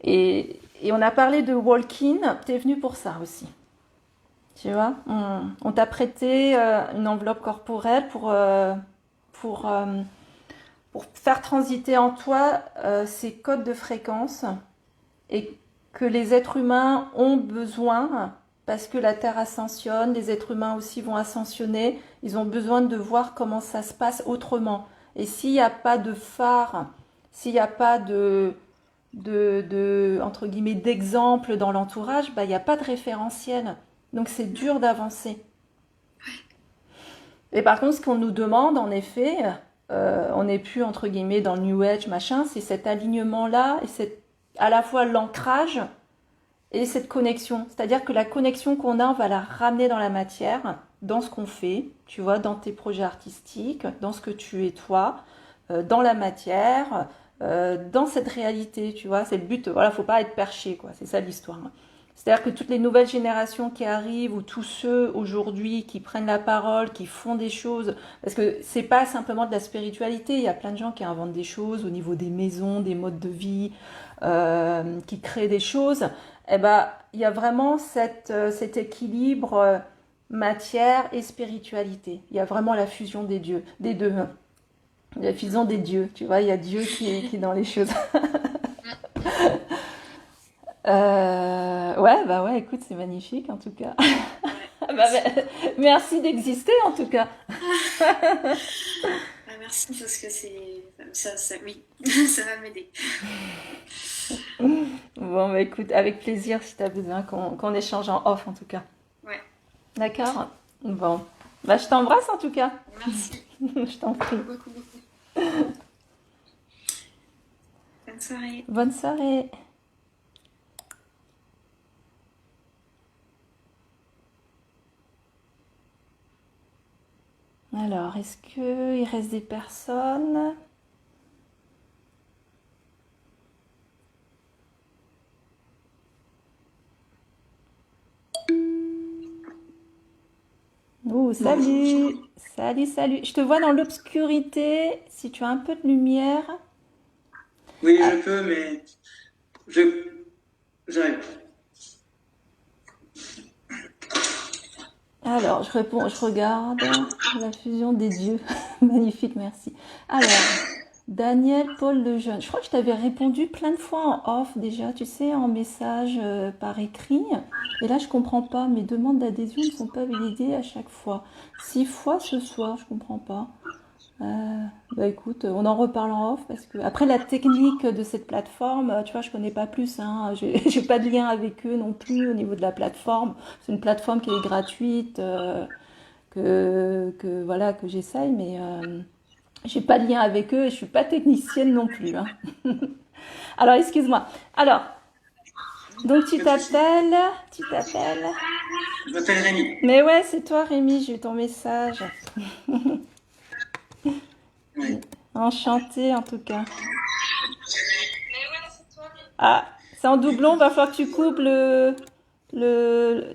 Et on a parlé de walk-in, t'es venu pour ça aussi. Tu vois, on t'a prêté une enveloppe corporelle pour, euh, pour faire transiter en toi ces codes de fréquence et que les êtres humains ont besoin, parce que la Terre ascensionne, les êtres humains aussi vont ascensionner, ils ont besoin de voir comment ça se passe autrement. Et s'il n'y a pas de phare, s'il n'y a pas entre guillemets, d'exemple dans l'entourage, bah, il n'y a pas de référentiel. Donc c'est dur d'avancer. Et par contre, ce qu'on nous demande, en effet, on n'est plus, entre guillemets, dans le New Age, machin, c'est cet alignement-là, et c'est à la fois l'ancrage et cette connexion. C'est-à-dire que la connexion qu'on a, on va la ramener dans la matière, dans ce qu'on fait, tu vois, dans tes projets artistiques, dans ce que tu es toi, dans la matière, dans cette réalité, tu vois. C'est le but, voilà, faut pas être perché, quoi. C'est ça l'histoire. C'est-à-dire que toutes les nouvelles générations qui arrivent ou tous ceux aujourd'hui qui prennent la parole, qui font des choses, parce que c'est pas simplement de la spiritualité, il y a plein de gens qui inventent des choses au niveau des maisons, des modes de vie, qui créent des choses. Eh ben, il y a vraiment cet équilibre matière et spiritualité. Il y a vraiment la fusion des dieux, des deux. La fusion des dieux, tu vois, il y a Dieu qui est dans les choses. Ouais, bah ouais, écoute, c'est magnifique en tout cas. Bah, merci d'exister en tout cas. Merci parce que oui, ça va m'aider. Bon, bah écoute, avec plaisir si tu as besoin qu'on échange en off en tout cas. Ouais. D'accord? Bon, bah je t'embrasse en tout cas. Merci. Je t'en prie. Beaucoup. Bonne soirée. Bonne soirée. Alors, est-ce qu'il reste des personnes? salut. Salut, salut. Je te vois dans l'obscurité. Si tu as un peu de lumière. Oui, je peux, mais j'arrive. Alors, je réponds, je regarde. La fusion des dieux. Magnifique, merci. Alors, Daniel Paul Lejeune. Je crois que je t'avais répondu plein de fois en off déjà, tu sais, en message par écrit. Et là, je comprends pas. Mes demandes d'adhésion ne sont pas validées à chaque fois. 6 fois ce soir, je comprends pas. Bah écoute, on en reparle en off parce que après la technique de cette plateforme, tu vois, je connais pas plus, hein. J'ai pas de lien avec eux non plus au niveau de la plateforme. C'est une plateforme qui est gratuite, voilà que j'essaye, mais j'ai pas de lien avec eux et je suis pas technicienne non plus, hein. Alors excuse-moi. Alors donc tu Pas de souci. t'appelles. Je m'appelle Rémi. Mais ouais, c'est toi Rémi, j'ai eu ton message. Oui. Enchantée en tout cas. Ah, c'est en doublon, va falloir que tu coupes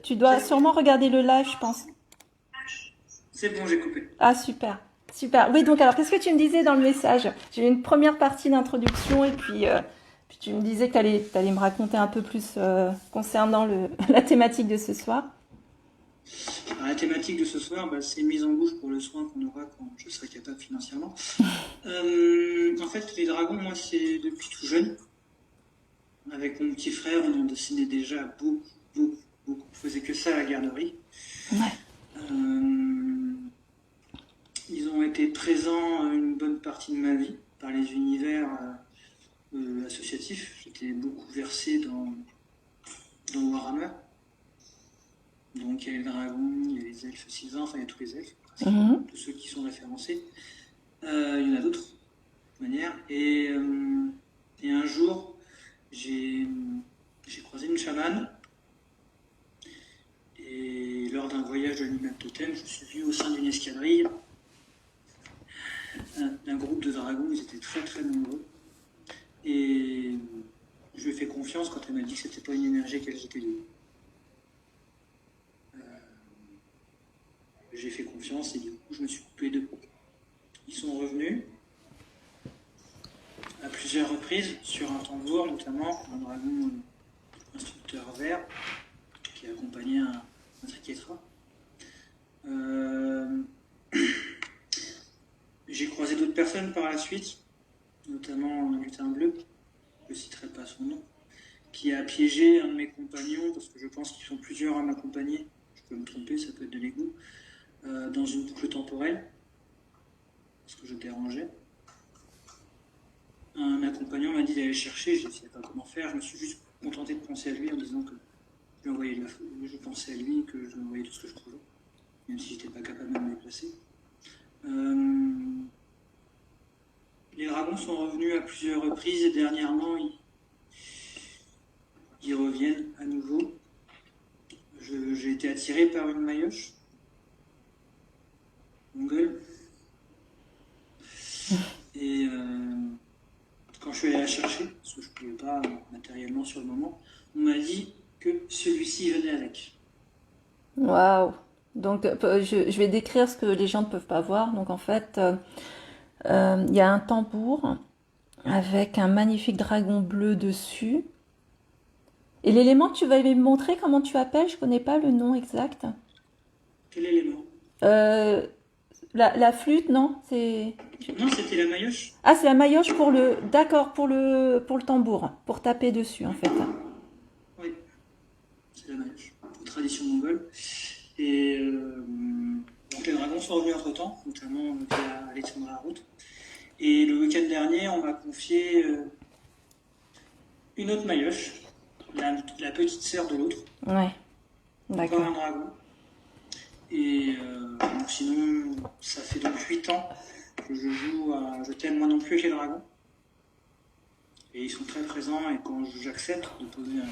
tu dois sûrement regarder le live, je pense. C'est bon, j'ai coupé. Ah, super. Super. Oui, donc alors, qu'est-ce que tu me disais dans le message? J'ai eu une première partie d'introduction et puis tu me disais que tu allais me raconter un peu plus concernant la thématique de ce soir. Alors, la thématique de ce soir, c'est mise en bouche pour le soin qu'on aura quand je serai capable financièrement. En fait, les dragons, moi, c'est depuis tout jeune. Avec mon petit frère, on en dessinait déjà beaucoup, beaucoup, beaucoup. On faisait que ça à la garderie. Ouais. Ils ont été présents une bonne partie de ma vie par les univers associatifs. J'étais beaucoup versé dans Warhammer. Donc il y a les dragons, il y a les elfes sylvains, enfin il y a tous les elfes, tous ceux qui sont référencés. Il y en a d'autres, de manière. Et un jour, j'ai croisé une chamane. Et lors d'un voyage de l'animal totem, je suis vu au sein d'une escadrille d'un groupe de dragons. Ils étaient très très nombreux. Et je lui ai fait confiance quand elle m'a dit que c'était pas une énergie qu'elle jetait de nous. J'ai fait confiance et du coup je me suis coupé d'eux. Ils sont revenus à plusieurs reprises sur un tambour, notamment un dragon instructeur vert qui accompagnait un triquetra. J'ai croisé d'autres personnes par la suite, notamment un lutin bleu, je ne citerai pas son nom, qui a piégé un de mes compagnons, parce que je pense qu'ils sont plusieurs à m'accompagner, je peux me tromper, ça peut être de l'ego, dans une boucle temporelle, parce que je dérangeais. Un accompagnant m'a dit d'aller chercher, je ne savais pas comment faire, je me suis juste contenté de penser à lui en disant que je pensais à lui, que je lui envoyais tout ce que je trouvais, même si je n'étais pas capable de me déplacer. Les dragons sont revenus à plusieurs reprises et dernièrement ils reviennent à nouveau. J'ai été attiré par une maillotche mongole. Et quand je suis allé la chercher, parce que je ne pouvais pas matériellement sur le moment, on m'a dit que celui-ci venait avec. Waouh! Donc, je vais décrire ce que les gens ne peuvent pas voir. Donc, en fait, il y a un tambour avec un magnifique dragon bleu dessus. Et l'élément que tu vas me montrer, comment tu appelles? Je connais pas le nom exact. Quel élément? La flûte, non? Non, c'était la maillotche. Ah, c'est la maillotche d'accord, pour le tambour, pour taper dessus, en fait. Oui, c'est la maillotche, pour tradition mongole. Et donc les dragons sont revenus entre-temps, notamment via Alexandra Route. Et le week-end dernier, on m'a confié une autre maillotche, la petite sœur de l'autre. Ouais, Encore d'accord. un dragon. Et donc sinon, ça fait donc 8 ans que je joue à Je t'aime moi non plus avec les dragons. Et ils sont très présents et quand j'accepte de poser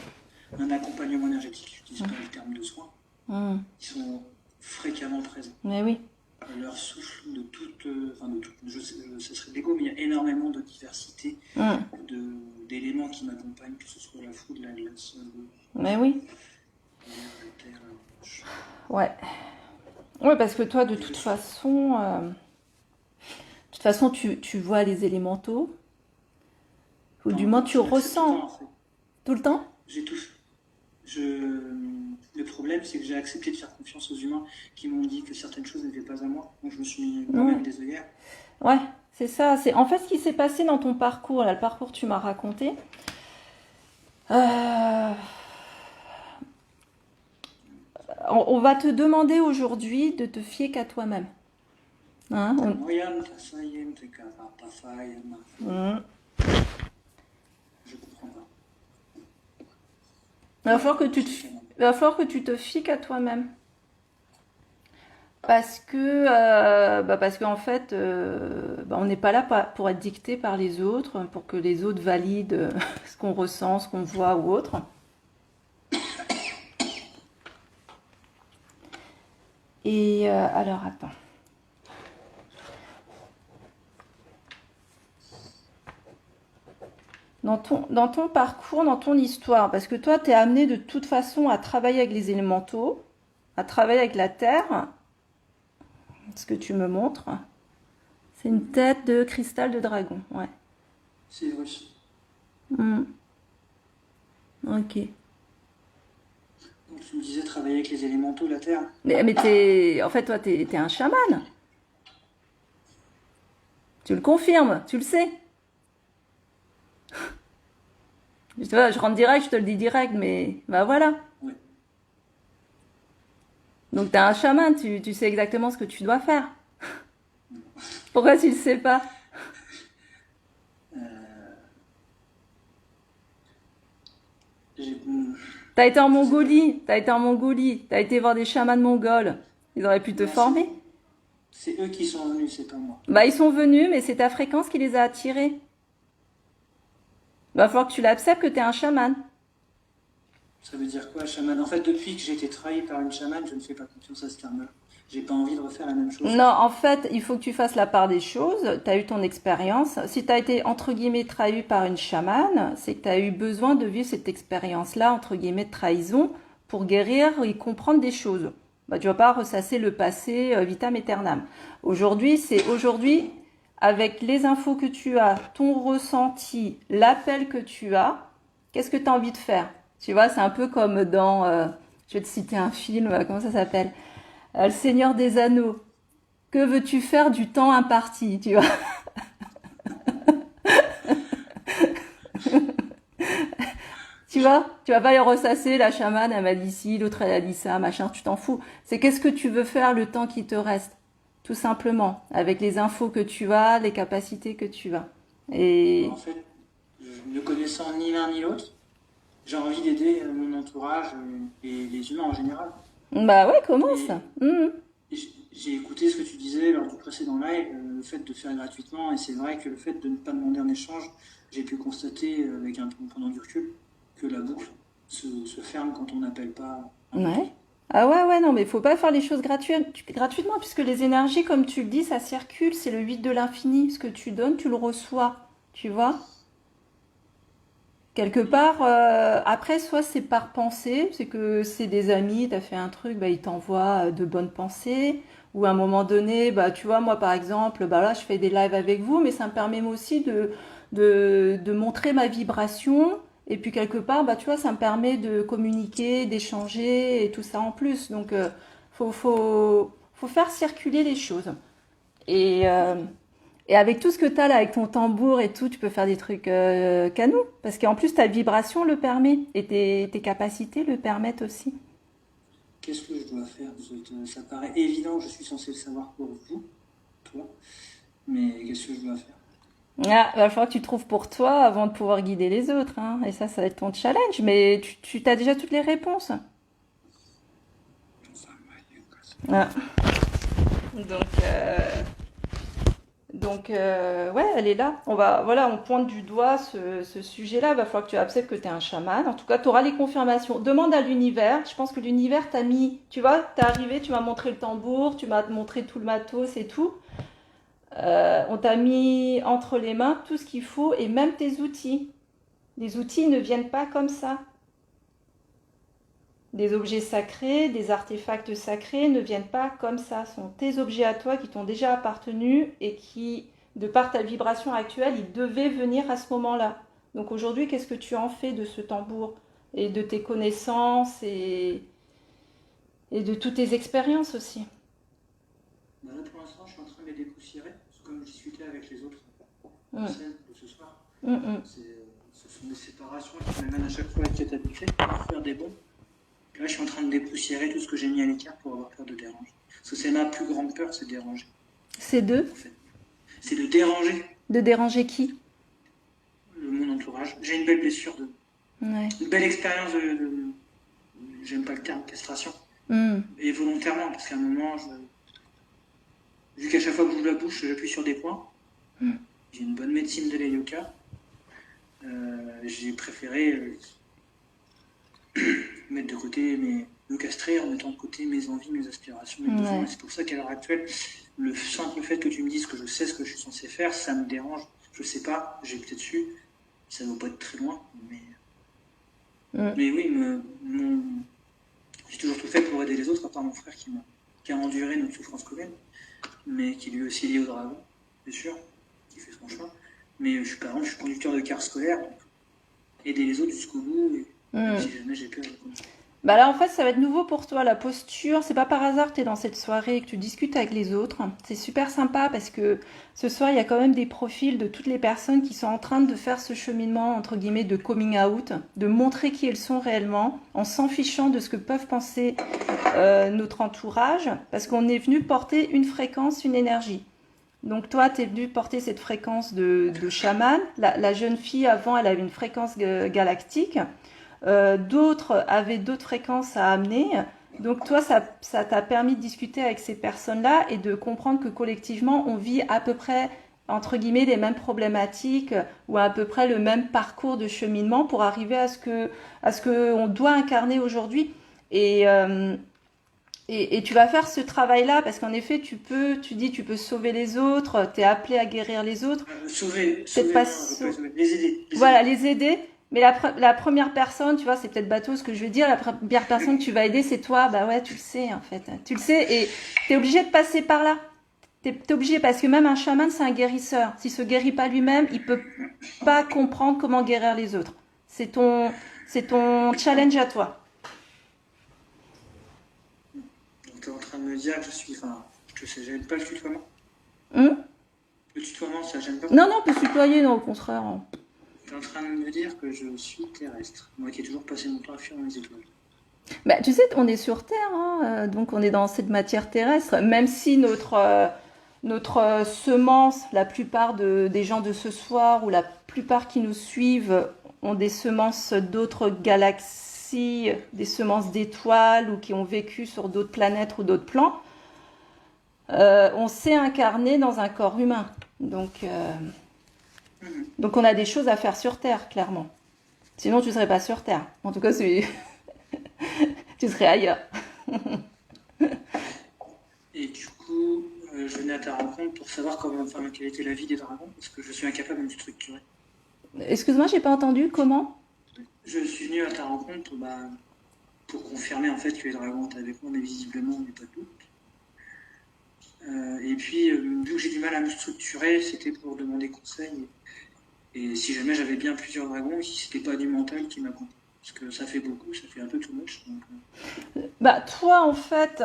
un accompagnement énergétique, j'utilise pas le terme de soin, ils sont fréquemment présents. Mais oui. Leur souffle de toute, ce serait d'égo, mais il y a énormément de diversité d'éléments qui m'accompagnent, que ce soit la foudre, la glace, Mais oui. l'air, la terre, la roche. Ouais. Ouais, parce que toi, Et je suis... de toute façon, tu vois les élémentaux, ou Pas du moins encore, tu je l'accepte tout le temps ressens en fait. tout le temps. J'ai tout... Je... Le problème, c'est que j'ai accepté de faire confiance aux humains qui m'ont dit que certaines choses n'étaient pas à moi. Donc je me suis mis Ouais, moi-même des œillères. ouais, c'est ça. C'est en fait ce qui s'est passé dans ton parcours, là, le parcours que tu m'as raconté. Euh, on va te demander aujourd'hui de te fier qu'à toi-même. Hein, Moyam, Tasayem, Tekava, Pafayem. on- Je comprends pas. Il va falloir que Moi, tu te, c'est canon. il va falloir que tu te fies qu'à toi-même. Parce qu'en fait, on n'est pas là pour être dicté par les autres, pour que les autres valident ce qu'on ressent, ce qu'on voit ou autre. Et alors, attends. Dans ton parcours, dans ton histoire, parce que toi, tu es amené de toute façon à travailler avec les élémentaux, à travailler avec la terre, ce que tu me montres. C'est une tête de cristal de dragon, ouais. C'est russe. Hmm, ok. Donc tu me disais travailler avec les élémentaux, la terre. Mais en fait, toi, t'es un chaman. Tu le confirmes, tu le sais. Tu vois, je rentre direct, je te le dis direct, mais bah voilà. Ouais. Donc t'es un chaman, tu sais exactement ce que tu dois faire. Pourquoi tu le sais pas? Euh, j'ai... Je sais pas. T'as été voir des chamans mongols. Ils auraient pu te Non, c'est former. c'est eux qui sont venus, c'est pas moi. Bah ils sont venus, mais c'est ta fréquence qui les a attirés. Va falloir que tu l'acceptes que t'es un chaman. Ça veut dire quoi, chaman? En fait, depuis que j'ai été trahi par une chamane, je ne fais pas confiance à ce terme-là. J'ai pas envie de refaire la même chose. Non, en fait, il faut que tu fasses la part des choses. Tu as eu ton expérience. Si tu as été, entre guillemets, trahi par une chamane, c'est que tu as eu besoin de vivre cette expérience-là, entre guillemets, de trahison, pour guérir et comprendre des choses. Bah, tu vas pas ressasser le passé vitam aeternam. Aujourd'hui, avec les infos que tu as, ton ressenti, l'appel que tu as, qu'est-ce que tu as envie de faire? Tu vois, c'est un peu comme dans, je vais te citer un film, comment ça s'appelle? Le Seigneur des Anneaux. Que veux-tu faire du temps imparti, tu vois? Tu vois? Tu vas pas y ressasser, la chamane, elle m'a dit ci, l'autre elle a dit ça, machin, tu t'en fous. C'est qu'est-ce que tu veux faire le temps qui te reste? Tout simplement. Avec les infos que tu as, les capacités que tu as. En Et, fait, ne connaissant ni l'un ni l'autre, j'ai envie d'aider mon entourage et les humains en général. bah ouais, commence. Et Mhm. j'ai écouté ce que tu disais lors du précédent live, le fait de faire gratuitement, et c'est vrai que le fait de ne pas demander un échange, j'ai pu constater avec un prenant du recul que la boucle se ferme quand on n'appelle pas un retour. Ouais. Ah ouais, ouais, non, mais il faut pas faire les choses gratuitement, puisque les énergies, comme tu le dis, ça circule, c'est le 8 de l'infini. Ce que tu donnes, tu le reçois. Tu vois? Quelque part, après, soit c'est par pensée, c'est que c'est des amis, t'as fait un truc, bah, ils t'envoient de bonnes pensées, ou à un moment donné, bah, tu vois, moi par exemple, bah là, je fais des lives avec vous, mais ça me permet moi aussi de montrer ma vibration, et puis quelque part, bah, tu vois, ça me permet de communiquer, d'échanger, et tout ça en plus. Donc, faut faire circuler les choses. Et, euh, et avec tout ce que tu as là, avec ton tambour et tout, tu peux faire des trucs canons. Parce qu'en plus, ta vibration le permet. Et tes capacités le permettent aussi. Qu'est-ce que je dois faire? Ça paraît évident, je suis censé le savoir pour vous, toi, mais qu'est-ce que je dois faire? Ah, il va falloir que tu trouves pour toi avant de pouvoir guider les autres. Hein. Et ça va être ton challenge. Mais tu as déjà toutes les réponses. Ah. Donc, ouais, elle est là. Voilà, on pointe du doigt ce sujet-là. Il va falloir que tu acceptes que tu es un chaman. En tout cas, tu auras les confirmations. Demande à l'univers. Je pense que l'univers t'a mis, tu vois, t'es arrivé, tu m'as montré le tambour, tu m'as montré tout le matos et tout. On t'a mis entre les mains tout ce qu'il faut et même tes outils. Les outils ne viennent pas comme ça. Des objets sacrés, des artefacts sacrés ne viennent pas comme ça. Ce sont tes objets à toi qui t'ont déjà appartenu et qui, de par ta vibration actuelle, ils devaient venir à ce moment-là. Donc aujourd'hui, qu'est-ce que tu en fais de ce tambour et de tes connaissances et de toutes tes expériences aussi? Bah là, pour l'instant, je suis en train de les dépoussiérer, parce que comme je discutais avec les autres Mm. scènes de ce soir, Mm, ce sont des séparations qui m'amènent à chaque fois à être habitué, à faire des bons. Puis là, je suis en train de dépoussiérer tout ce que j'ai mis à l'écart pour avoir peur de déranger. Parce que c'est ma plus grande peur, c'est de déranger, C'est en fait. C'est de déranger de déranger qui? mon entourage. J'ai une belle blessure, Ouais. une belle expérience j'aime pas le terme, castration. Mm. Et volontairement, parce qu'à un moment, vu qu'à chaque fois que j'ouvre la bouche, j'appuie sur des points. Mm. J'ai une bonne médecine de l'Ayoka. J'ai préféré mettre de côté me castrer en mettant de côté mes envies, mes aspirations, mes besoins. Ouais. Et c'est pour ça qu'à l'heure actuelle, le simple fait que tu me dises que je sais ce que je suis censé faire, ça me dérange. Je sais pas, j'ai peut-être su, ça ne va pas être très loin, mais oui, j'ai toujours tout fait pour aider les autres, à part mon frère qui a enduré notre souffrance commune, mais qui lui aussi est lié au dragon, bien sûr, qui fait son chemin. Mais je suis conducteur de car scolaire, donc aider les autres jusqu'au bout, et si jamais j'ai peur. Bah là, en fait, ça va être nouveau pour toi. La posture, c'est pas par hasard que tu es dans cette soirée et que tu discutes avec les autres. C'est super sympa parce que ce soir, il y a quand même des profils de toutes les personnes qui sont en train de faire ce cheminement, entre guillemets, de coming out, de montrer qui elles sont réellement, en s'en fichant de ce que peuvent penser notre entourage, parce qu'on est venu porter une fréquence, une énergie. Donc toi, tu es venu porter cette fréquence de chaman. La jeune fille, avant, elle avait une fréquence galactique. D'autres avaient d'autres fréquences à amener. Donc toi, ça t'a permis de discuter avec ces personnes-là et de comprendre que collectivement, on vit à peu près, entre guillemets, les mêmes problématiques ou à peu près le même parcours de cheminement pour arriver à ce que on doit incarner aujourd'hui. Et tu vas faire ce travail-là parce qu'en effet, tu peux sauver les autres, tu es appelé à guérir les autres. Sauver, pas les aider. Voilà, les aider. Mais la première personne, tu vois, c'est peut-être bateau ce que je veux dire, la première personne que tu vas aider, c'est toi. Bah ouais, tu le sais en fait. Tu le sais et t'es obligé de passer par là. T'es obligé parce que même un chaman, c'est un guérisseur. S'il se guérit pas lui-même, il peut pas comprendre comment guérir les autres. C'est ton challenge à toi. Donc tu es en train de me dire que je sais, j'aime pas le tutoiement. Le tutoiement, ça gêne pas? Non, on peut se tutoyer, non, au contraire. Tu es en train de me dire que je suis terrestre. Moi qui ai toujours passé mon temps à fuir les étoiles. Bah, tu sais, on est sur Terre, hein, donc on est dans cette matière terrestre. Même si notre semence, la plupart des gens de ce soir ou la plupart qui nous suivent ont des semences d'autres galaxies, des semences d'étoiles ou qui ont vécu sur d'autres planètes ou d'autres plans, on s'est incarné dans un corps humain. Donc on a des choses à faire sur Terre, clairement. Sinon, tu ne serais pas sur Terre. En tout cas, tu serais ailleurs. Et du coup, je venais à ta rencontre pour savoir quelle était la vie des dragons, parce que je suis incapable de me structurer. Excuse-moi, j'ai pas entendu. Comment? Je suis venu à ta rencontre pour confirmer en fait que les dragons étaient avec moi, mais visiblement, on n'est pas de doute. Et puis, vu que j'ai du mal à me structurer, c'était pour demander conseil. Et si jamais j'avais bien plusieurs dragons, si c'était pas du mental qui m'accompagne. Parce que ça fait beaucoup, ça fait un peu too much. Donc... Bah, toi, en fait,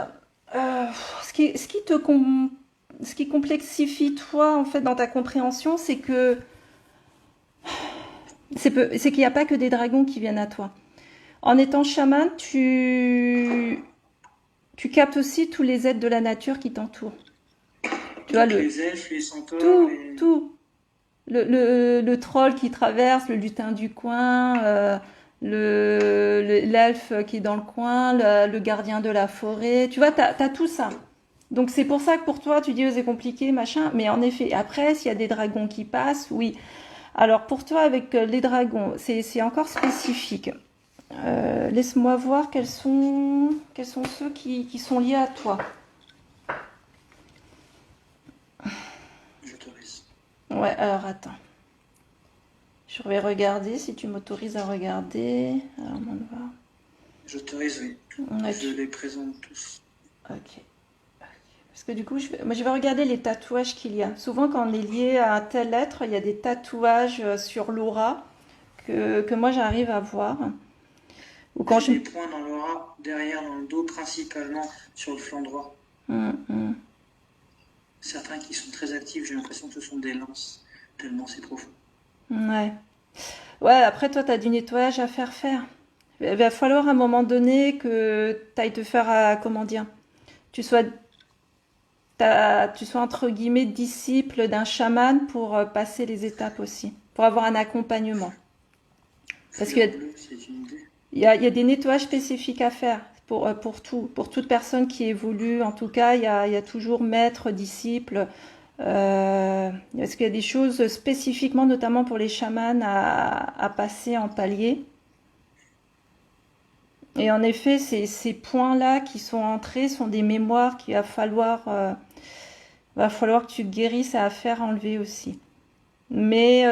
ce qui complexifie, toi, en fait, dans ta compréhension, c'est qu'il n'y a pas que des dragons qui viennent à toi. En étant chaman, tu captes aussi tous les êtres de la nature qui t'entourent. Tu vois, les elfes, les centaures... Tout. Le troll qui traverse, le lutin du coin, l'elfe qui est dans le coin, le gardien de la forêt. Tu vois, t'as tout ça. Donc c'est pour ça que pour toi, tu dis c'est compliqué, machin. Mais en effet, après, s'il y a des dragons qui passent, oui. Alors pour toi, avec les dragons, c'est encore spécifique. Laisse-moi voir quels sont ceux qui sont liés à toi. Ouais, alors attends. Je vais regarder si tu m'autorises à regarder. Alors, on va voir. J'autorise, oui. Ouais, Je les présente tous. Ok. Parce que du coup, moi, je vais regarder les tatouages qu'il y a. Souvent, quand on est lié à un tel être, il y a des tatouages sur l'aura que moi, j'arrive à voir. Ou quand J'ai je... des points dans l'aura, derrière, dans le dos, principalement sur le flanc droit. Hum. Certains qui sont très actifs, j'ai l'impression que ce sont des lances, tellement c'est profond. Ouais. Ouais, après, toi, tu as du nettoyage à faire. Il va falloir à un moment donné que tu ailles te faire, comment dire, tu sois, tu sois entre guillemets disciple d'un chaman pour passer les étapes aussi, pour avoir un accompagnement. Parce Fleur qu'il y a, bleue, c'est une idée. il y a des nettoyages spécifiques à faire pour tout, pour toute personne qui évolue. En tout cas, il y a toujours maître, disciple. Parce qu'il y a des choses spécifiquement, notamment pour les chamans, à passer en palier. Et en effet, ces points-là qui sont entrés sont des mémoires qu'il va falloir que tu guérisses à faire enlever aussi. Mais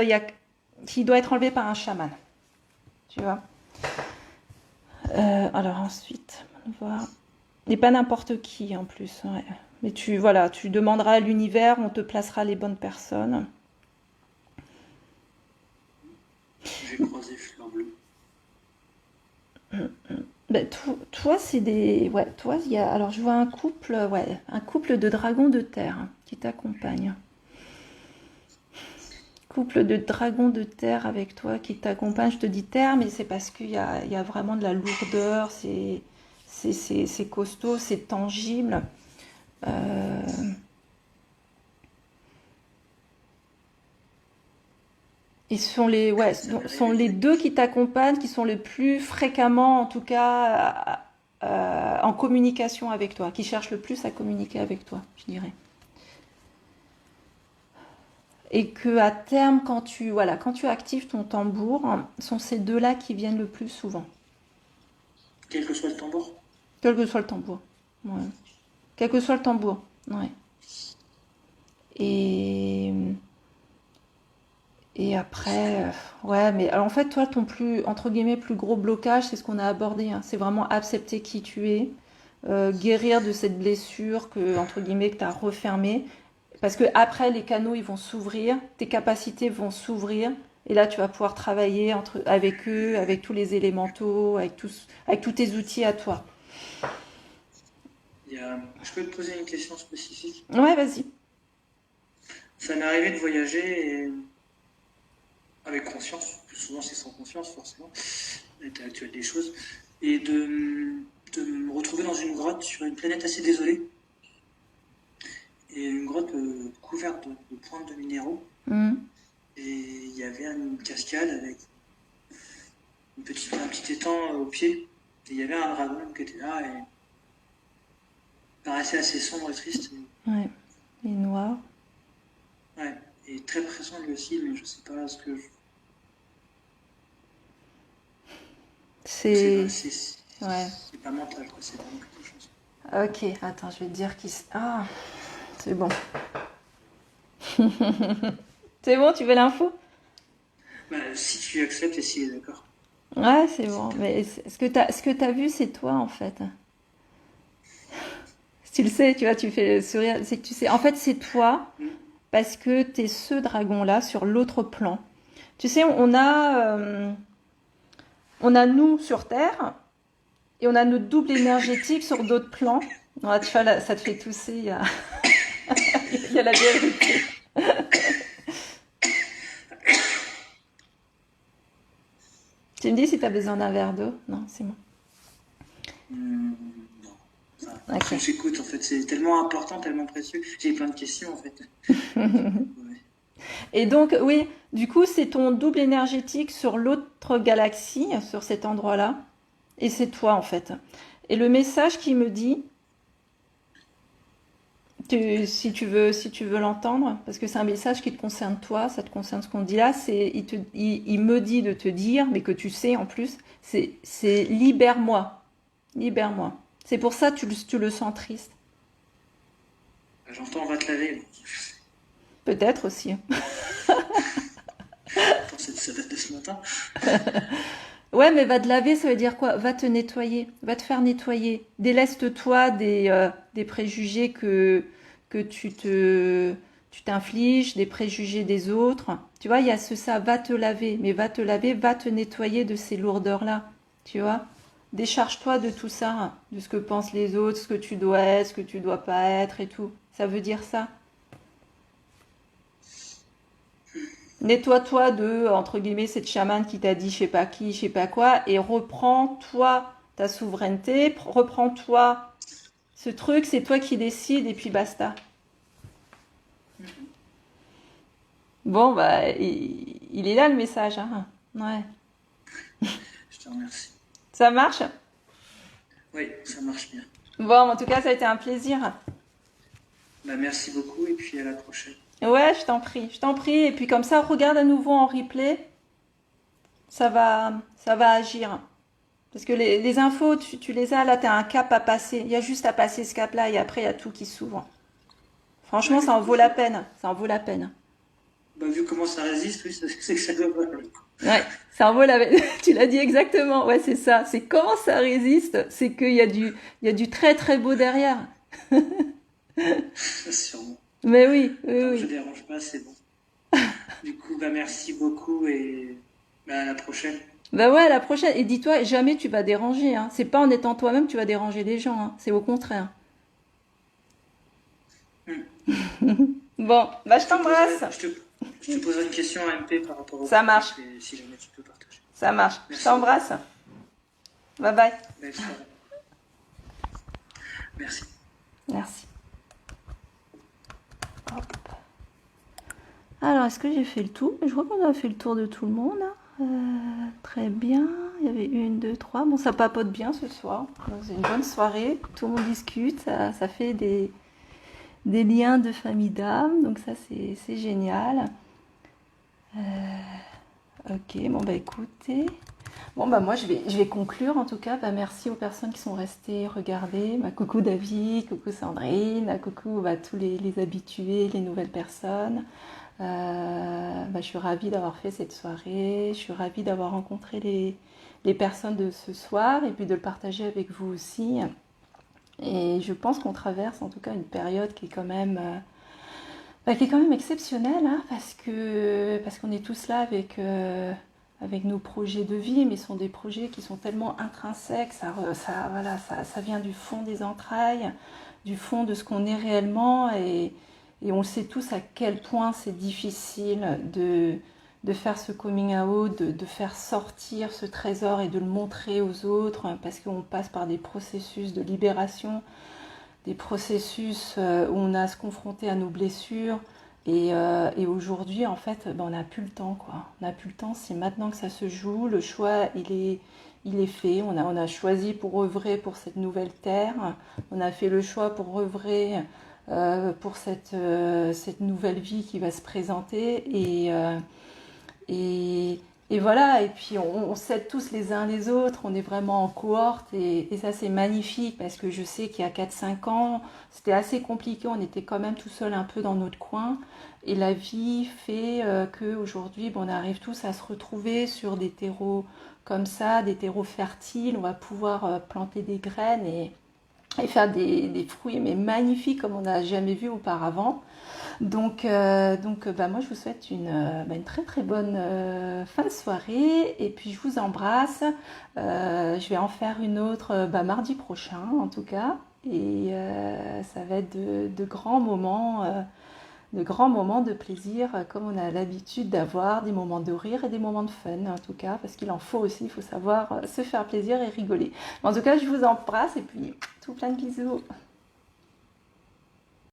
qui doit être enlevé par un chaman. Tu vois. Alors ensuite, on va voir. Et pas n'importe qui en plus. Ouais. Mais tu demanderas à l'univers, on te placera les bonnes personnes. J'ai croisé fleur bleue. Ben, toi, c'est des. Ouais, toi, il y a. Alors, je vois un couple de dragons de terre qui t'accompagne. Couple de dragons de terre avec toi qui t'accompagne. Je te dis terre, mais c'est parce qu'il y a vraiment de la lourdeur, c'est costaud, c'est tangible. Euh, Et ce sont les deux qui t'accompagnent, qui sont le plus fréquemment, en tout cas, en communication avec toi, qui cherchent le plus à communiquer avec toi, je dirais. Et que à terme, quand tu actives ton tambour, sont ces deux-là qui viennent le plus souvent, Quel que soit le tambour. quel que soit le tambour. Ouais. Quel que soit le tambour. Ouais. Et Et après, ouais, mais alors en fait, toi, ton plus, entre guillemets, plus gros blocage, c'est ce qu'on a abordé, hein. C'est vraiment accepter qui tu es, guérir de cette blessure que, entre guillemets, que tu as refermée. Parce que après, les canaux, ils vont s'ouvrir, tes capacités vont s'ouvrir, et là, tu vas pouvoir travailler avec eux, avec tous les élémentaux, avec tous tes outils à toi. Je peux te poser une question spécifique? Ouais, vas-y. Ça m'est arrivé de voyager avec conscience, plus souvent c'est sans conscience forcément, l'état actuel des choses, et de me retrouver dans une grotte sur une planète assez désolée, et une grotte couverte de pointes de minéraux, et il y avait une cascade avec un petit étang au pied, et il y avait un dragon qui était là, et il paraissait assez sombre et triste. Ouais, et noir. Ouais, et très présent lui aussi, mais je sais pas ce que je... C'est... Ouais. C'est pas mental, quoi, c'est vraiment quelque chose. Ok, attends, je vais te dire qui... Ah, c'est bon. C'est bon, tu veux l'info? Bah, si tu acceptes et si tu es d'accord. Ouais, c'est bon. Mais ce que t'as vu, c'est toi, en fait. Si tu le sais, tu vois, tu fais le sourire. C'est que tu sais. En fait, c'est toi, parce que t'es ce dragon-là sur l'autre plan. Tu sais, on a nous sur Terre, et on a notre double énergétique sur d'autres plans. Ouais, tu vois, là, ça te fait tousser. Il y a, il y a la vérité. Tu me dis si tu as besoin d'un verre d'eau? Non, c'est bon. Non. Okay. J'écoute, en fait, c'est tellement important, tellement précieux. J'ai plein de questions, en fait. Ouais. Et donc, oui, du coup, c'est ton double énergétique sur l'autre galaxie, sur cet endroit-là. Et c'est toi, en fait. Et le message qui me dit, si tu veux l'entendre, parce que c'est un message qui te concerne toi, ça te concerne ce qu'on dit là, il me dit de te dire, mais que tu sais en plus, c'est libère-moi. Libère-moi. C'est pour ça que tu le sens triste. J'entends, on va te laver. Peut-être aussi. Attends, ça date de ce matin. Ouais, mais va te laver, ça veut dire quoi? Va te nettoyer, va te faire nettoyer. Déleste-toi des préjugés que tu t'infliges, des préjugés des autres. Tu vois, il y a ça, va te laver, mais va te laver, va te nettoyer de ces lourdeurs-là. Tu vois? Décharge-toi de tout ça, de ce que pensent les autres, ce que tu dois être, ce que tu dois pas être et tout. Ça veut dire ça. Nettoie-toi de, entre guillemets, cette chamane qui t'a dit je sais pas qui, je sais pas quoi, et reprends-toi ta souveraineté, reprends-toi ce truc, c'est toi qui décides, et puis basta. Bon, bah, il est là le message, hein. Ouais. Je te remercie. Ça marche? Oui, ça marche bien. Bon, en tout cas, ça a été un plaisir. Bah, merci beaucoup et puis à la prochaine. Ouais, je t'en prie, et puis comme ça, regarde à nouveau en replay, ça va agir. Parce que les infos, tu les as, là, tu as un cap à passer. Il y a juste à passer ce cap-là et après, il y a tout qui s'ouvre. Franchement, Ouais, ça en vaut la peine. Ça en vaut la peine. bah, vu comment ça résiste, oui, c'est que ça doit valoir le coup. Ouais, ça en vaut la peine. Tu l'as dit exactement. Ouais, c'est ça. C'est comment ça résiste, c'est qu'il y a du très très beau derrière. Sûrement. Mais oui, oui, Tant que je oui. dérange pas, c'est bon. Du coup, bah, merci beaucoup et bah, à la prochaine. Bah ouais, la prochaine. Et dis-toi, jamais tu vas déranger, hein. C'est pas en étant toi-même que tu vas déranger les gens, hein. C'est au contraire. Hmm. Bon, bah je Je te poserai, t'embrasse. je te poserai une question à MP par rapport au Ça marche. couple, si jamais tu peux partager. Ça marche. Je Merci t'embrasse. Bye bye. Belle soirée. Merci. Merci. Hop. Alors, est-ce que j'ai fait le tour? Je crois qu'on a fait le tour de tout le monde, hein. Très bien. Il y avait une, deux, trois. Bon, ça papote bien ce soir. C'est une bonne soirée. Tout le monde discute. Ça fait des liens de famille d'âme. Donc ça, c'est génial. Ok, bon bah écoutez. Bon bah moi je vais conclure en tout cas. Bah, merci aux personnes qui sont restées regarder. Bah, coucou David, coucou Sandrine, coucou bah, tous les habitués, les nouvelles personnes. Bah, je suis ravie d'avoir fait cette soirée. Je suis ravie d'avoir rencontré les personnes de ce soir et puis de le partager avec vous aussi. Et je pense qu'on traverse en tout cas une période qui est quand même exceptionnelle, hein, parce qu'on est tous là avec nos projets de vie, mais ce sont des projets qui sont tellement intrinsèques, voilà, ça vient du fond des entrailles, du fond de ce qu'on est réellement, et on sait tous à quel point c'est difficile de faire ce coming out, de faire sortir ce trésor et de le montrer aux autres, parce qu'on passe par des processus de libération, des processus où on a à se confronter à nos blessures. Et aujourd'hui, en fait, ben, on n'a plus le temps, quoi. On n'a plus le temps, c'est maintenant que ça se joue. Le choix, il est fait. On a choisi pour œuvrer pour cette nouvelle terre. On a fait le choix pour œuvrer pour cette nouvelle vie qui va se présenter. Et voilà, et puis on s'aide tous les uns les autres, on est vraiment en cohorte, et ça c'est magnifique, parce que je sais qu'il y a 4-5 ans, c'était assez compliqué, on était quand même tout seul un peu dans notre coin, et la vie fait qu'aujourd'hui, bon, on arrive tous à se retrouver sur des terreaux comme ça, des terreaux fertiles, on va pouvoir planter des graines et faire des fruits mais magnifiques comme on n'a jamais vu auparavant. Donc bah, moi je vous souhaite une très très bonne fin de soirée, et puis je vous embrasse. Je vais en faire une autre mardi prochain en tout cas, et ça va être de grands moments de plaisir, comme on a l'habitude d'avoir, des moments de rire et des moments de fun en tout cas, parce qu'il en faut aussi, il faut savoir se faire plaisir et rigoler. En tout cas je vous embrasse, et puis tout plein de bisous.